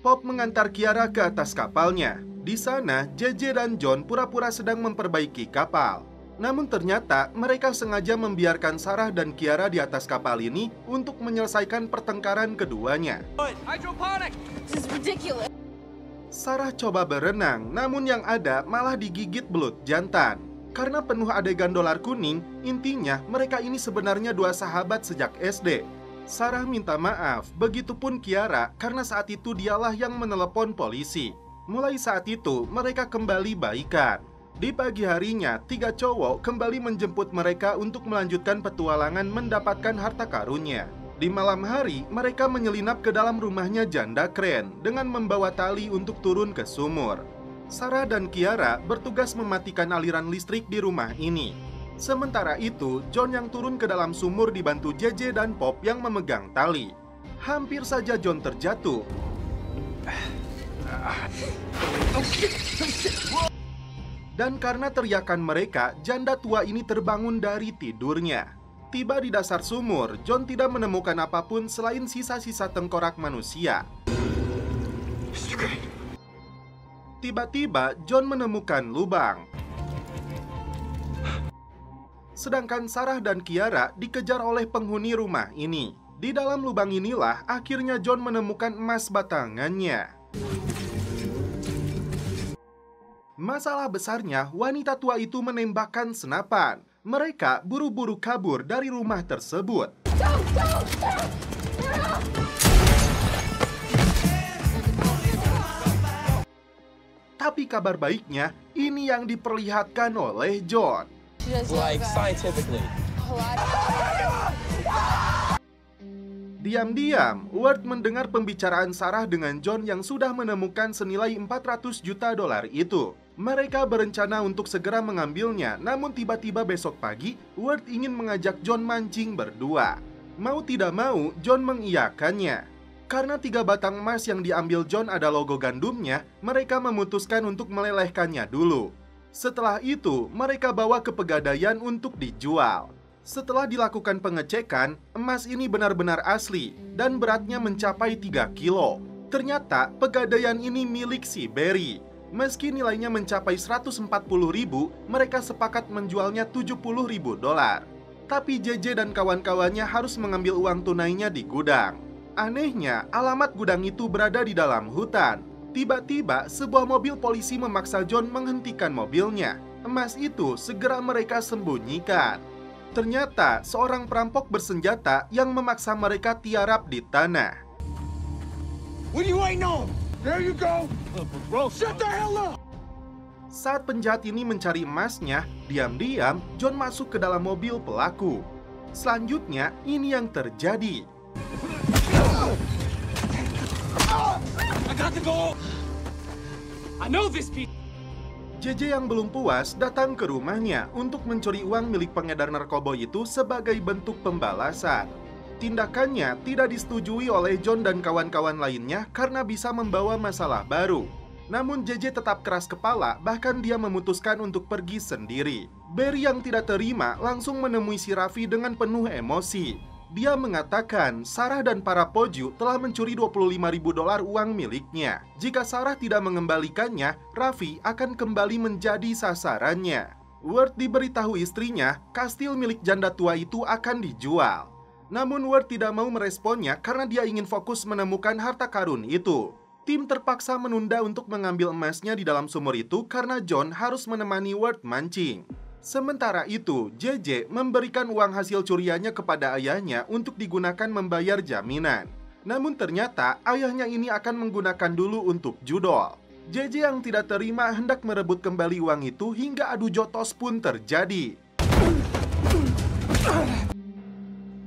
Pop mengantar Kiara ke atas kapalnya. Di sana, JJ dan John pura-pura sedang memperbaiki kapal. Namun ternyata mereka sengaja membiarkan Sarah dan Kiara di atas kapal ini untuk menyelesaikan pertengkaran keduanya. This is ridiculous. Sarah coba berenang, namun yang ada malah digigit belut jantan. Karena penuh adegan dolar kuning, intinya mereka ini sebenarnya 2 sahabat sejak SD. Sarah minta maaf, begitupun Kiara karena saat itu dialah yang menelepon polisi. Mulai saat itu mereka kembali baikan. Di pagi harinya, 3 cowok kembali menjemput mereka untuk melanjutkan petualangan mendapatkan harta karunnya. Di malam hari, mereka menyelinap ke dalam rumahnya janda Crane dengan membawa tali untuk turun ke sumur. Sarah dan Kiara bertugas mematikan aliran listrik di rumah ini. Sementara itu, John yang turun ke dalam sumur dibantu JJ dan Pop yang memegang tali. Hampir saja John terjatuh. Dan karena teriakan mereka, janda tua ini terbangun dari tidurnya. Tiba di dasar sumur, John tidak menemukan apapun selain sisa-sisa tengkorak manusia. Tiba-tiba, John menemukan lubang. sedangkan Sarah dan Kiara dikejar oleh penghuni rumah ini. Di dalam lubang inilah akhirnya John menemukan emas batangannya. Masalah besarnya, wanita tua itu menembakkan senapan. Mereka buru-buru kabur dari rumah tersebut. Tapi kabar baiknya, ini yang diperlihatkan oleh John. Like scientifically. Diam-diam, Ward mendengar pembicaraan Sarah dengan John yang sudah menemukan senilai 400 juta dolar itu. Mereka berencana untuk segera mengambilnya, namun tiba-tiba besok pagi, Ward ingin mengajak John mancing berdua. Mau tidak mau, John mengiyakannya. Karena 3 batang emas yang diambil John ada logo gandumnya, mereka memutuskan untuk melelehkannya dulu. Setelah itu, mereka bawa ke pegadaian untuk dijual. Setelah dilakukan pengecekan, emas ini benar-benar asli dan beratnya mencapai 3 kilo. Ternyata pegadaian ini milik si Barry. Meski nilainya mencapai 140.000, mereka sepakat menjualnya 70.000 dolar. Tapi JJ dan kawan-kawannya harus mengambil uang tunainya di gudang. Anehnya, alamat gudang itu berada di dalam hutan. Tiba-tiba, sebuah mobil polisi memaksa John menghentikan mobilnya. Emas itu segera mereka sembunyikan. Ternyata, seorang perampok bersenjata yang memaksa mereka tiarap di tanah. What are you waiting on? There you go. Bro, shut the hell up. Saat penjahat ini mencari emasnya, diam-diam John masuk ke dalam mobil pelaku. Selanjutnya, ini yang terjadi. I got to go. I know this piece. JJ yang belum puas datang ke rumahnya untuk mencuri uang milik pengedar narkoba itu sebagai bentuk pembalasan. Tindakannya tidak disetujui oleh John dan kawan-kawan lainnya karena bisa membawa masalah baru. Namun JJ tetap keras kepala, bahkan dia memutuskan untuk pergi sendiri. Barry yang tidak terima langsung menemui si Raffi dengan penuh emosi. Dia mengatakan Sarah dan para poju telah mencuri 25.000 dolar uang miliknya. Jika Sarah tidak mengembalikannya, Raffi akan kembali menjadi sasarannya. Ward diberitahu istrinya, kastil milik janda tua itu akan dijual. Namun Ward tidak mau meresponnya karena dia ingin fokus menemukan harta karun itu. Tim terpaksa menunda untuk mengambil emasnya di dalam sumur itu karena John harus menemani Ward mancing. Sementara itu, JJ memberikan uang hasil curiannya kepada ayahnya untuk digunakan membayar jaminan. Namun ternyata ayahnya ini akan menggunakan dulu untuk judol. JJ yang tidak terima hendak merebut kembali uang itu hingga adu jotos pun terjadi.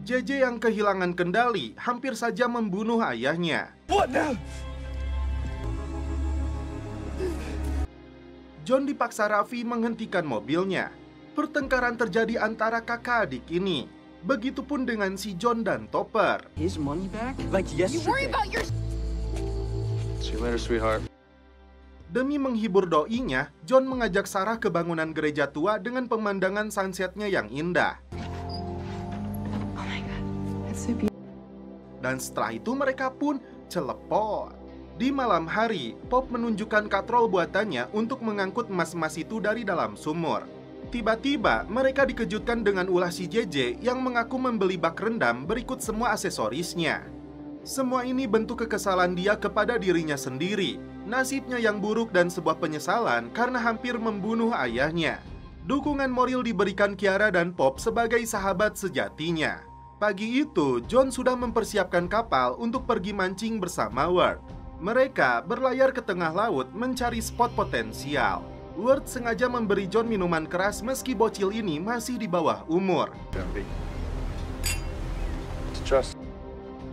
JJ yang kehilangan kendali hampir saja membunuh ayahnya. What now? John dipaksa Raffi menghentikan mobilnya. Pertengkaran terjadi antara kakak adik ini. Begitupun dengan si John dan Topper. His money back? Like yesterday. See you later, sweetheart. Demi menghibur doinya, John mengajak Sarah ke bangunan gereja tua dengan pemandangan sunsetnya yang indah. Oh my God, that's so beautiful. Dan setelah itu mereka pun celepot. Di malam hari, Pop menunjukkan katrol buatannya untuk mengangkut emas-emas itu dari dalam sumur. Tiba-tiba, mereka dikejutkan dengan ulah si JJ yang mengaku membeli bak rendam berikut semua aksesorisnya. Semua ini bentuk kekesalan dia kepada dirinya sendiri, nasibnya yang buruk dan sebuah penyesalan karena hampir membunuh ayahnya. Dukungan moral diberikan Kiara dan Pop sebagai sahabat sejatinya. Pagi itu, John sudah mempersiapkan kapal untuk pergi mancing bersama Ward. Mereka berlayar ke tengah laut mencari spot potensial. Ward sengaja memberi John minuman keras meski bocil ini masih di bawah umur.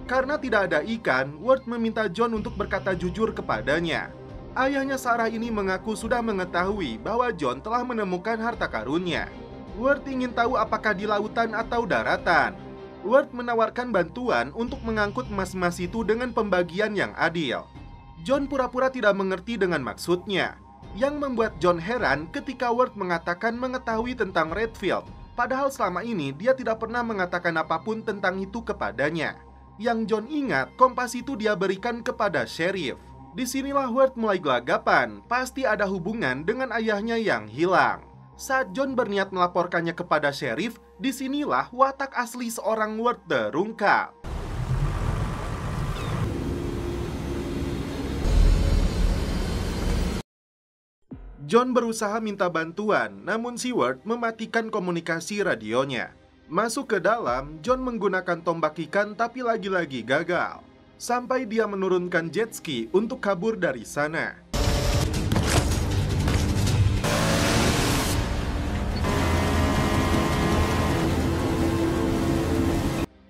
Karena tidak ada ikan, Ward meminta John untuk berkata jujur kepadanya. Ayahnya Sarah ini mengaku sudah mengetahui bahwa John telah menemukan harta karunnya. Ward ingin tahu apakah di lautan atau daratan. Ward menawarkan bantuan untuk mengangkut emas-emas itu dengan pembagian yang adil. John pura-pura tidak mengerti dengan maksudnya. Yang membuat John heran ketika Ward mengatakan mengetahui tentang Redfield. Padahal selama ini dia tidak pernah mengatakan apapun tentang itu kepadanya. Yang John ingat, kompas itu dia berikan kepada sheriff. Disinilah Ward mulai gelagapan, pasti ada hubungan dengan ayahnya yang hilang. Saat John berniat melaporkannya kepada sheriff, disinilah watak asli seorang Ward terungkap. John berusaha minta bantuan, namun si Ward mematikan komunikasi radionya. Masuk ke dalam, John menggunakan tombak ikan tapi lagi-lagi gagal. Sampai dia menurunkan jet ski untuk kabur dari sana.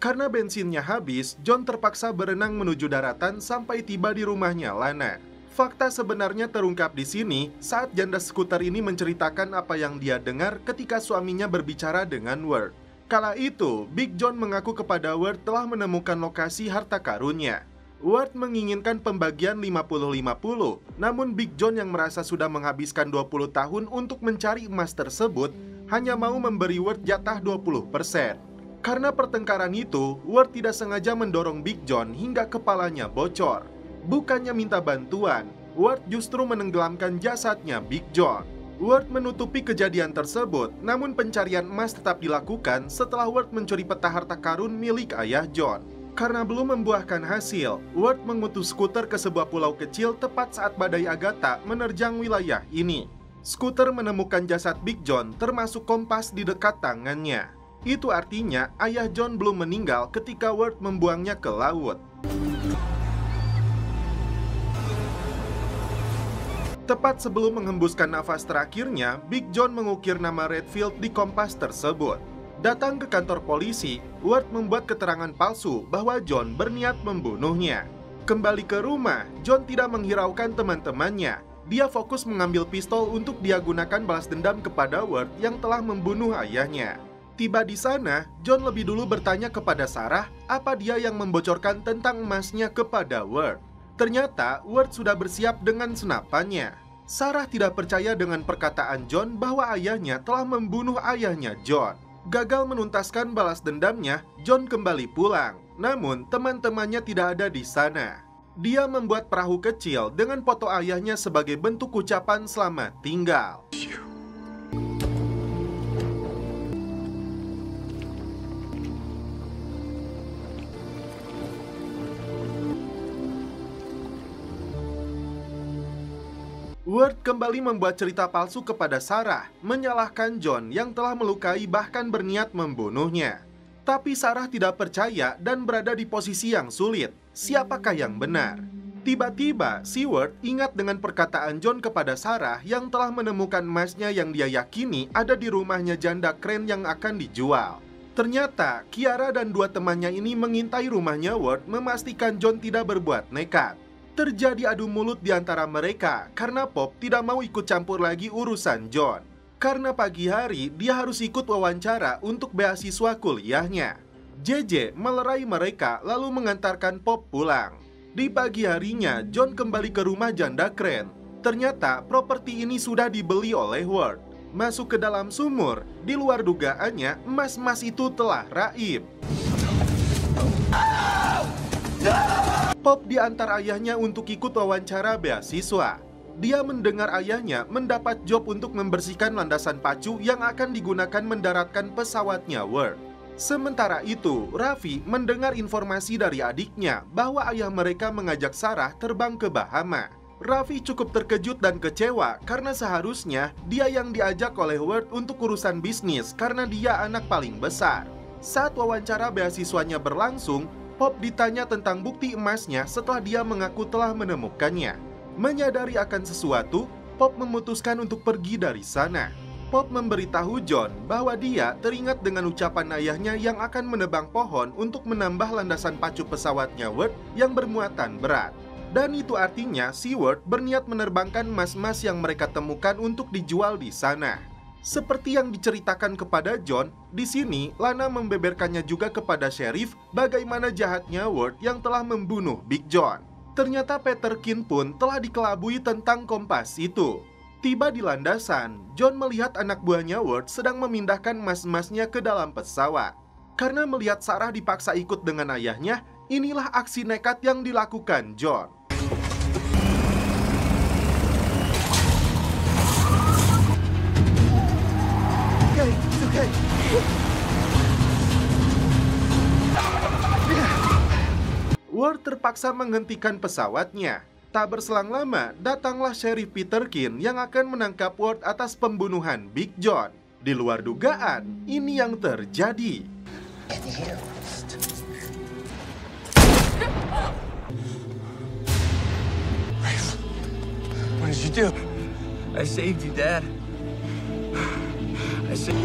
Karena bensinnya habis, John terpaksa berenang menuju daratan sampai tiba di rumahnya Lana. Fakta sebenarnya terungkap di sini saat janda skuter ini menceritakan apa yang dia dengar ketika suaminya berbicara dengan Ward. Kala itu, Big John mengaku kepada Ward telah menemukan lokasi harta karunnya. Ward menginginkan pembagian 50-50, namun Big John yang merasa sudah menghabiskan 20 tahun untuk mencari emas tersebut, hanya mau memberi Ward jatah 20%. Karena pertengkaran itu, Ward tidak sengaja mendorong Big John hingga kepalanya bocor. Bukannya minta bantuan, Ward justru menenggelamkan jasadnya Big John. Ward menutupi kejadian tersebut, namun pencarian emas tetap dilakukan setelah Ward mencuri peta harta karun milik ayah John. Karena belum membuahkan hasil, Ward mengutus skuter ke sebuah pulau kecil tepat saat badai Agatha menerjang wilayah ini. Skuter menemukan jasad Big John termasuk kompas di dekat tangannya. Itu artinya ayah John belum meninggal ketika Ward membuangnya ke laut. Tepat sebelum menghembuskan nafas terakhirnya, Big John mengukir nama Redfield di kompas tersebut. Datang ke kantor polisi, Ward membuat keterangan palsu bahwa John berniat membunuhnya. Kembali ke rumah, John tidak menghiraukan teman-temannya. Dia fokus mengambil pistol untuk dia gunakan balas dendam kepada Ward yang telah membunuh ayahnya. Tiba di sana, John lebih dulu bertanya kepada Sarah apa dia yang membocorkan tentang emasnya kepada Ward. Ternyata Ward sudah bersiap dengan senapannya. Sarah tidak percaya dengan perkataan John bahwa ayahnya telah membunuh ayahnya John. Gagal menuntaskan balas dendamnya, John kembali pulang. Namun teman-temannya tidak ada di sana. Dia membuat perahu kecil dengan foto ayahnya sebagai bentuk ucapan selamat tinggal. Ward kembali membuat cerita palsu kepada Sarah, menyalahkan John yang telah melukai bahkan berniat membunuhnya. Tapi Sarah tidak percaya dan berada di posisi yang sulit. Siapakah yang benar? Tiba-tiba, si Ward ingat dengan perkataan John kepada Sarah yang telah menemukan emasnya yang dia yakini ada di rumahnya janda keren yang akan dijual. Ternyata, Kiara dan dua temannya ini mengintai rumahnya Ward memastikan John tidak berbuat nekat. Terjadi adu mulut di antara mereka karena Pop tidak mau ikut campur lagi urusan John. Karena pagi hari dia harus ikut wawancara untuk beasiswa kuliahnya. JJ melerai mereka lalu mengantarkan Pop pulang. Di pagi harinya John kembali ke rumah janda keren. Ternyata properti ini sudah dibeli oleh Ward. Masuk ke dalam sumur, di luar dugaannya emas-emas itu telah raib. Pop diantar ayahnya untuk ikut wawancara beasiswa. Dia mendengar ayahnya mendapat job untuk membersihkan landasan pacu yang akan digunakan mendaratkan pesawatnya Ward. Sementara itu, Raffi mendengar informasi dari adiknya bahwa ayah mereka mengajak Sarah terbang ke Bahama. Raffi cukup terkejut dan kecewa karena seharusnya dia yang diajak oleh Ward untuk urusan bisnis karena dia anak paling besar. Saat wawancara beasiswanya berlangsung, Pop ditanya tentang bukti emasnya setelah dia mengaku telah menemukannya. Menyadari akan sesuatu, Pop memutuskan untuk pergi dari sana. Pop memberitahu John bahwa dia teringat dengan ucapan ayahnya yang akan menebang pohon untuk menambah landasan pacu pesawatnya Ward yang bermuatan berat. Dan itu artinya si Ward berniat menerbangkan emas-emas yang mereka temukan untuk dijual di sana. Seperti yang diceritakan kepada John, di sini Lana membeberkannya juga kepada sheriff bagaimana jahatnya Ward yang telah membunuh Big John. Ternyata Peter Kin pun telah dikelabui tentang kompas itu. Tiba di landasan, John melihat anak buahnya Ward sedang memindahkan emas-emasnya ke dalam pesawat. Karena melihat Sarah dipaksa ikut dengan ayahnya, inilah aksi nekat yang dilakukan John. Ward terpaksa menghentikan pesawatnya. Tak berselang lama, datanglah Sheriff Peter Keene yang akan menangkap Ward atas pembunuhan Big John. Di luar dugaan, ini yang terjadi. What did you do? I saved you, Dad. I saved...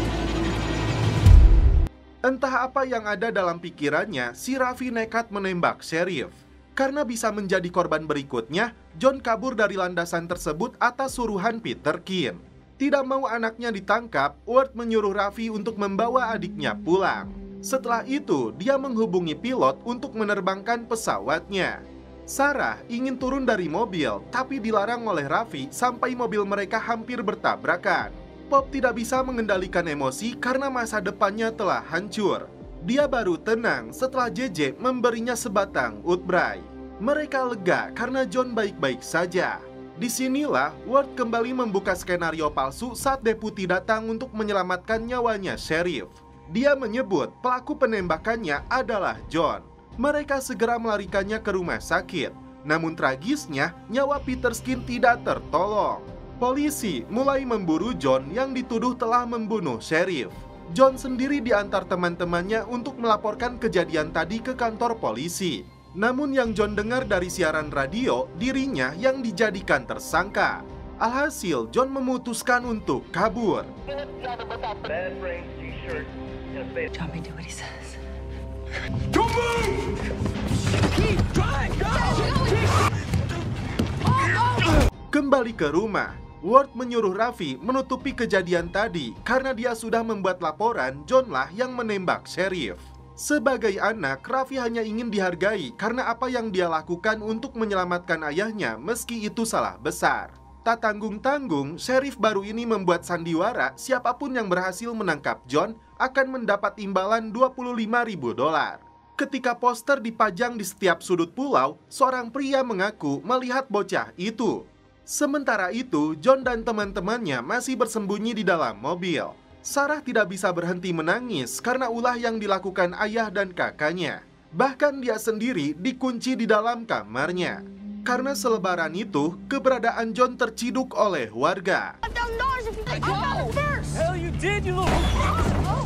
Entah apa yang ada dalam pikirannya, si Raffi nekat menembak Sheriff. Karena bisa menjadi korban berikutnya, John kabur dari landasan tersebut atas suruhan Peter Keene. Tidak mau anaknya ditangkap, Ward menyuruh Raffi untuk membawa adiknya pulang. Setelah itu, dia menghubungi pilot untuk menerbangkan pesawatnya. Sarah ingin turun dari mobil, tapi dilarang oleh Raffi sampai mobil mereka hampir bertabrakan. Pop tidak bisa mengendalikan emosi karena masa depannya telah hancur. Dia baru tenang setelah JJ memberinya sebatang utbray. Mereka lega karena John baik-baik saja. Disinilah Ward kembali membuka skenario palsu saat deputi datang untuk menyelamatkan nyawanya Sheriff. Dia menyebut pelaku penembakannya adalah John. Mereka segera melarikannya ke rumah sakit. Namun tragisnya, nyawa Peter Keene tidak tertolong. Polisi mulai memburu John yang dituduh telah membunuh Sheriff. John sendiri diantar teman-temannya untuk melaporkan kejadian tadi ke kantor polisi. Namun yang John dengar dari siaran radio, dirinya yang dijadikan tersangka. Alhasil, John memutuskan untuk kabur. John may do what he says. Don't move! Keep trying! Go! Kembali ke rumah, Ward menyuruh Raffi menutupi kejadian tadi karena dia sudah membuat laporan Johnlah yang menembak Sheriff. Sebagai anak, Raffi hanya ingin dihargai karena apa yang dia lakukan untuk menyelamatkan ayahnya meski itu salah besar. Tak tanggung-tanggung, Sheriff baru ini membuat sandiwara siapapun yang berhasil menangkap John akan mendapat imbalan $25.000. Ketika poster dipajang di setiap sudut pulau, seorang pria mengaku melihat bocah itu. Sementara itu, John dan teman-temannya masih bersembunyi di dalam mobil. Sarah tidak bisa berhenti menangis karena ulah yang dilakukan ayah dan kakaknya. Bahkan dia sendiri dikunci di dalam kamarnya. Karena selebaran itu, keberadaan John terciduk oleh warga. Hell you did, you little...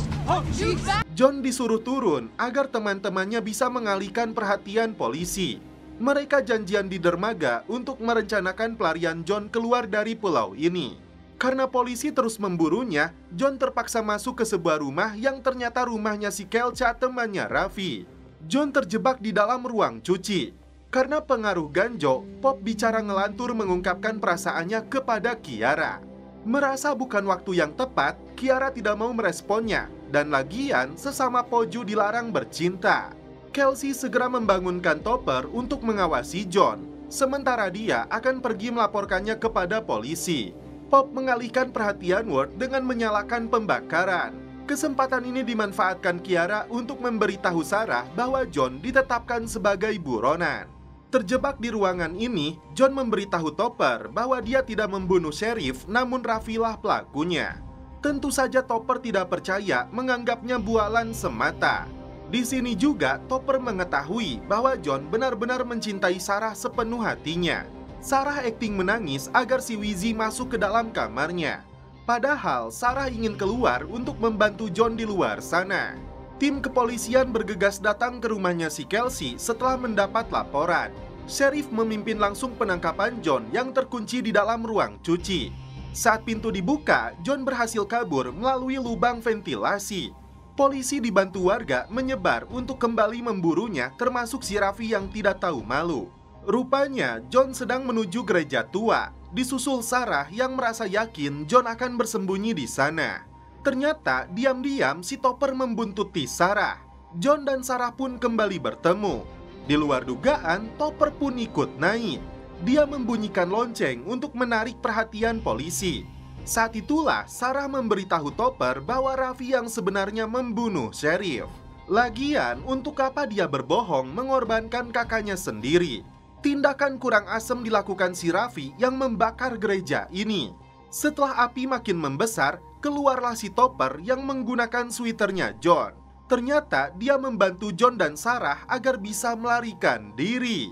John disuruh turun agar teman-temannya bisa mengalihkan perhatian polisi. Mereka janjian di dermaga untuk merencanakan pelarian John keluar dari pulau ini. Karena polisi terus memburunya, John terpaksa masuk ke sebuah rumah yang ternyata rumahnya si Kelcha, temannya Raffi. John terjebak di dalam ruang cuci. Karena pengaruh ganjo, Pop bicara ngelantur mengungkapkan perasaannya kepada Kiara. Merasa bukan waktu yang tepat, Kiara tidak mau meresponnya. Dan lagian, sesama Poju dilarang bercinta. Kelsey segera membangunkan Topper untuk mengawasi John. Sementara dia akan pergi melaporkannya kepada polisi. Pop mengalihkan perhatian Ward dengan menyalakan pembakaran. Kesempatan ini dimanfaatkan Kiara untuk memberitahu Sarah bahwa John ditetapkan sebagai buronan. Terjebak di ruangan ini, John memberitahu Topper bahwa dia tidak membunuh Sheriff, namun Raffi lah pelakunya. Tentu saja Topper tidak percaya, menganggapnya bualan semata. Di sini juga Topper mengetahui bahwa John benar-benar mencintai Sarah sepenuh hatinya. Sarah akting menangis agar si Wizzy masuk ke dalam kamarnya. Padahal Sarah ingin keluar untuk membantu John di luar sana. Tim kepolisian bergegas datang ke rumahnya si Kelsey setelah mendapat laporan. Sheriff memimpin langsung penangkapan John yang terkunci di dalam ruang cuci. Saat pintu dibuka, John berhasil kabur melalui lubang ventilasi. Polisi dibantu warga menyebar untuk kembali memburunya, termasuk si Raffi yang tidak tahu malu. Rupanya John sedang menuju gereja tua, disusul Sarah yang merasa yakin John akan bersembunyi di sana. Ternyata diam-diam si Topper membuntuti Sarah. John dan Sarah pun kembali bertemu. Di luar dugaan, Topper pun ikut naik. Dia membunyikan lonceng untuk menarik perhatian polisi. Saat itulah Sarah memberitahu Topper bahwa Raffi yang sebenarnya membunuh Sheriff. Lagian, untuk apa dia berbohong mengorbankan kakaknya sendiri? Tindakan kurang asem dilakukan si Raffi yang membakar gereja ini. Setelah api makin membesar, keluarlah si Topper yang menggunakan sweaternya John. Ternyata dia membantu John dan Sarah agar bisa melarikan diri.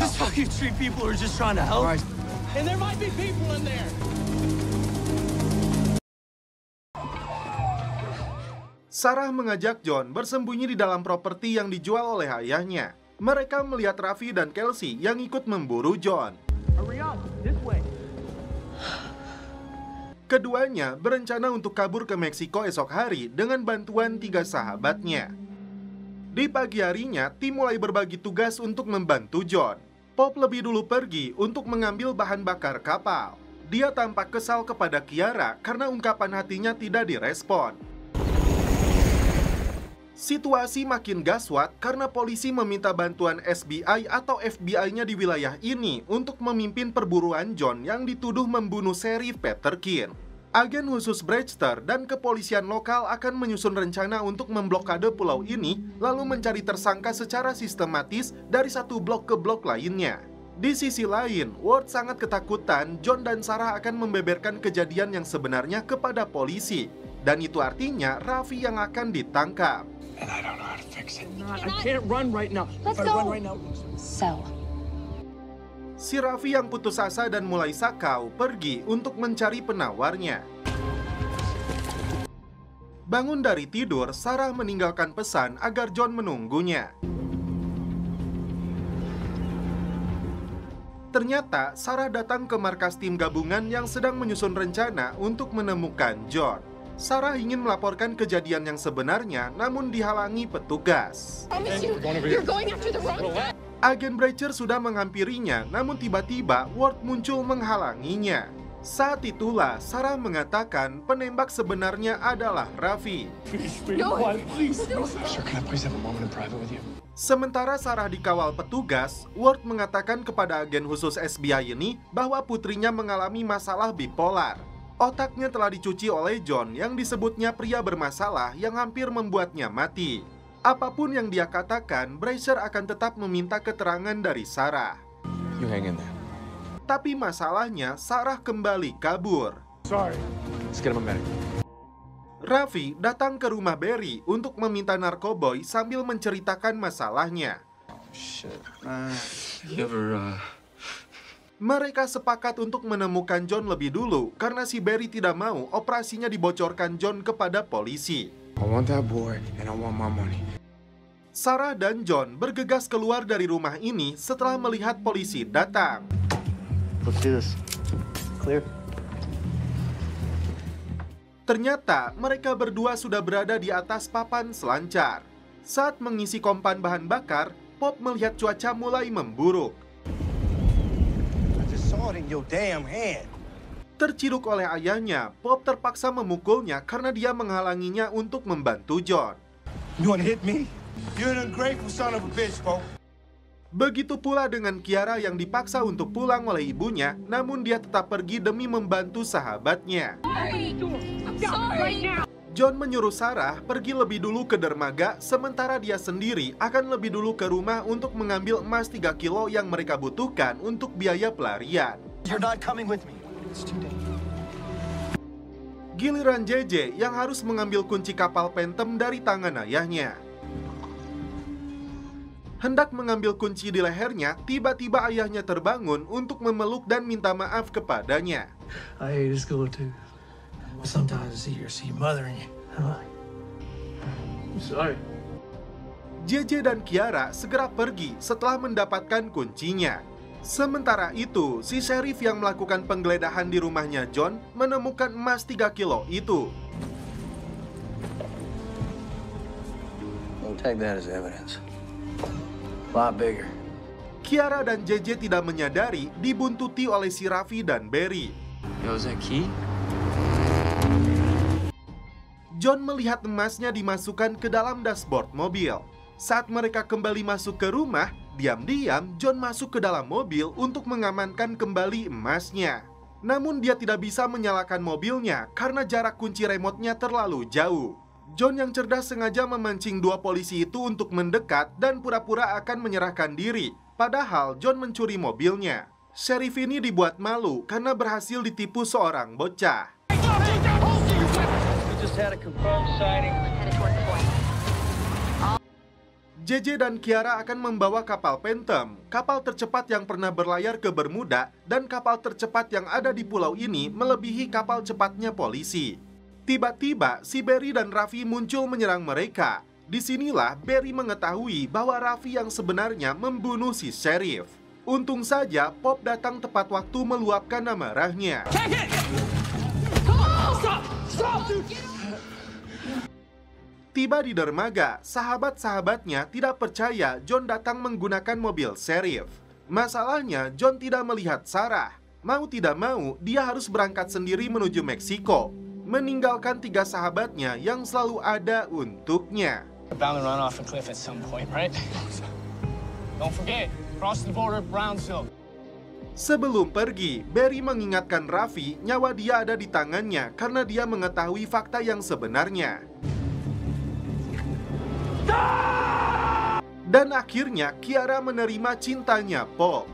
This fucking street people are just trying to help. And there might be people in there. Sarah mengajak John bersembunyi di dalam properti yang dijual oleh ayahnya. Mereka melihat Raffi dan Kelsey yang ikut memburu John. Hurry up, this way. Keduanya berencana untuk kabur ke Meksiko esok hari dengan bantuan 3 sahabatnya. Di pagi harinya, tim mulai berbagi tugas untuk membantu John. Pop lebih dulu pergi untuk mengambil bahan bakar kapal. Dia tampak kesal kepada Kiara karena ungkapan hatinya tidak direspon. Situasi makin gaswat karena polisi meminta bantuan SBI atau FBI-nya di wilayah ini untuk memimpin perburuan John yang dituduh membunuh Sheriff Peterkin. Agen khusus Brewster dan kepolisian lokal akan menyusun rencana untuk memblokade pulau ini, lalu mencari tersangka secara sistematis dari satu blok ke blok lainnya. Di sisi lain, Ward sangat ketakutan John dan Sarah akan membeberkan kejadian yang sebenarnya kepada polisi. Dan itu artinya Raffi yang akan ditangkap. And I don't know how to fix it. I can't run right now. Let's If I run go. right now. So, Si Raffi yang putus asa dan mulai sakau pergi untuk mencari penawarnya. Bangun dari tidur, Sarah meninggalkan pesan agar John menunggunya. Ternyata Sarah datang ke markas tim gabungan yang sedang menyusun rencana untuk menemukan John. Sarah ingin melaporkan kejadian yang sebenarnya, namun dihalangi petugas. promise you, you're going after the wrong guy. Agen Breacher sudah menghampirinya, namun tiba-tiba Ward muncul menghalanginya. Saat itulah Sarah mengatakan penembak sebenarnya adalah Raffi. No, Sir, can I please have a moment in private with you? Sementara Sarah dikawal petugas, Ward mengatakan kepada agen khusus SBI ini bahwa putrinya mengalami masalah bipolar. Otaknya telah dicuci oleh John yang disebutnya pria bermasalah yang hampir membuatnya mati. Apapun yang dia katakan, Brewster akan tetap meminta keterangan dari Sarah. You hang in there. Tapi masalahnya, Sarah kembali kabur. Sorry. Let's get him a medic. Raffi datang ke rumah Barry untuk meminta narkoboy sambil menceritakan masalahnya. Shit. You ever, Mereka sepakat untuk menemukan John lebih dulu karena si Barry tidak mau operasinya dibocorkan John kepada polisi. I want that boy and I want my money. Sarah dan John bergegas keluar dari rumah ini setelah melihat polisi datang. Let's do this. Clear? Ternyata mereka berdua sudah berada di atas papan selancar. Saat mengisi kompan bahan bakar, Pop melihat cuaca mulai memburuk. I just saw it in your damn hand. Terciduk oleh ayahnya, Pop terpaksa memukulnya karena dia menghalanginya untuk membantu John. You wanna hit me? You're an ungrateful son of a bitch, Pope. Begitu pula dengan Kiara yang dipaksa untuk pulang oleh ibunya, namun dia tetap pergi demi membantu sahabatnya. John menyuruh Sarah pergi lebih dulu ke dermaga, sementara dia sendiri akan lebih dulu ke rumah untuk mengambil emas 3 kilo yang mereka butuhkan untuk biaya pelarian. You're not coming with me. Giliran JJ yang harus mengambil kunci kapal Phantom dari tangan ayahnya. Hendak mengambil kunci di lehernya, tiba-tiba ayahnya terbangun untuk memeluk dan minta maaf kepadanya. I hate school too. Sometimes I see your mother and you. I'm sorry. JJ dan Kiara segera pergi setelah mendapatkan kuncinya. Sementara itu, si sheriff yang melakukan penggeledahan di rumahnya John menemukan emas 3 kilo itu. We'll take that as evidence. A lot bigger. Kiara dan JJ tidak menyadari dibuntuti oleh si Raffi dan Barry. Yo, is that key? John melihat emasnya dimasukkan ke dalam dashboard mobil. Saat mereka kembali masuk ke rumah, diam-diam John masuk ke dalam mobil untuk mengamankan kembali emasnya. Namun dia tidak bisa menyalakan mobilnya karena jarak kunci remote-nya terlalu jauh. John yang cerdas sengaja memancing 2 polisi itu untuk mendekat dan pura-pura akan menyerahkan diri. Padahal John mencuri mobilnya. Sheriff ini dibuat malu karena berhasil ditipu seorang bocah. We just had a confirmed sighting. Headed toward the point. JJ dan Kiara akan membawa kapal Phantom, kapal tercepat yang pernah berlayar ke Bermuda dan kapal tercepat yang ada di pulau ini melebihi kapal cepatnya polisi. Tiba-tiba, si Barry dan Raffi muncul menyerang mereka. Disinilah Barry mengetahui bahwa Raffi yang sebenarnya membunuh si sheriff. Untung saja Pop datang tepat waktu meluapkan amarahnya. Tiba di dermaga, sahabat-sahabatnya tidak percaya John datang menggunakan mobil sheriff. Masalahnya, John tidak melihat Sarah. Mau tidak mau, dia harus berangkat sendiri menuju Meksiko, meninggalkan 3 sahabatnya yang selalu ada untuknya. Bound to run off a cliff at some point, right? Don't forget, cross the border at Brownsville. Sebelum pergi, Barry mengingatkan Raffi nyawa dia ada di tangannya karena dia mengetahui fakta yang sebenarnya. Dan akhirnya Kiara menerima cintanya Pop.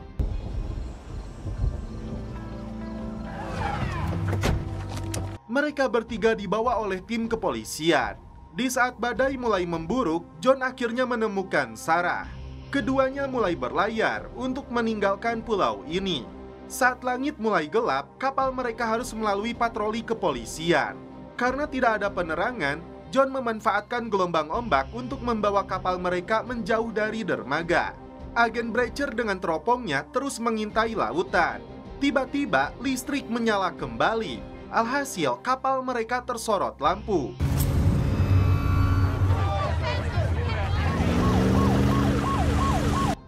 Mereka bertiga dibawa oleh tim kepolisian. Di saat badai mulai memburuk, John akhirnya menemukan Sarah. Keduanya mulai berlayar untuk meninggalkan pulau ini. Saat langit mulai gelap, kapal mereka harus melalui patroli kepolisian. Karena tidak ada penerangan, John memanfaatkan gelombang ombak untuk membawa kapal mereka menjauh dari dermaga. Agen Breacher dengan teropongnya terus mengintai lautan. Tiba-tiba listrik menyala kembali. Alhasil kapal mereka tersorot lampu.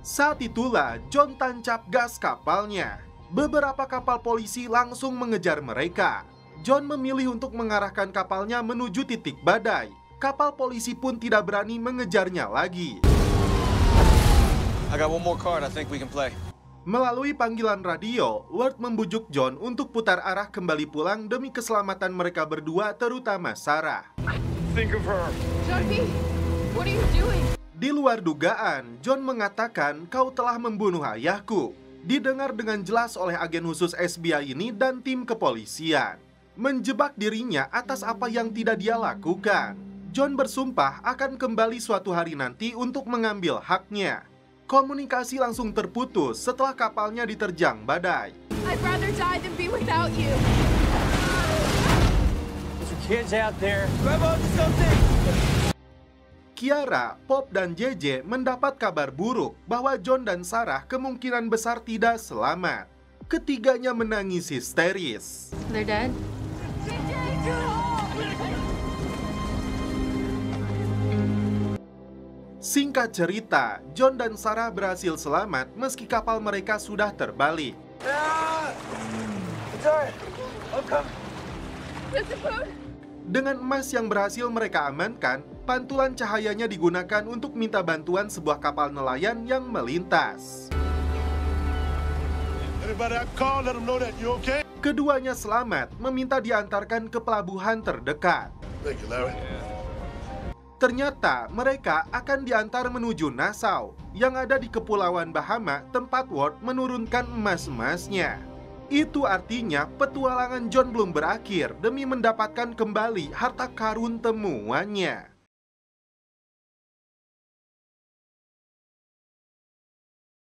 Saat itulah John tancap gas kapalnya. Beberapa kapal polisi langsung mengejar mereka. John memilih untuk mengarahkan kapalnya menuju titik badai. Kapal polisi pun tidak berani mengejarnya lagi. I got one more card I think we can play. Melalui panggilan radio, Ward membujuk John untuk putar arah kembali pulang demi keselamatan mereka berdua, terutama Sarah. Think of her. John B, what are you doing? Di luar dugaan, John mengatakan, "Kau telah membunuh ayahku." Didengar dengan jelas oleh agen khusus FBI ini dan tim kepolisian. Menjebak dirinya atas apa yang tidak dia lakukan. John bersumpah akan kembali suatu hari nanti untuk mengambil haknya. Komunikasi langsung terputus setelah kapalnya diterjang badai. I'd rather die than be without you. There's some kids out there. Grab onto something. Kiara, Pop, dan JJ mendapat kabar buruk bahwa John dan Sarah kemungkinan besar tidak selamat. Ketiganya menangis histeris. They're dead? Singkat cerita, John dan Sarah berhasil selamat meski kapal mereka sudah terbalik. Dengan emas yang berhasil mereka amankan, pantulan cahayanya digunakan untuk minta bantuan sebuah kapal nelayan yang melintas. Keduanya selamat, meminta diantarkan ke pelabuhan terdekat. Ternyata mereka akan diantar menuju Nassau yang ada di Kepulauan Bahama, tempat Ward menurunkan emas-emasnya. Itu artinya petualangan John belum berakhir demi mendapatkan kembali harta karun temuannya.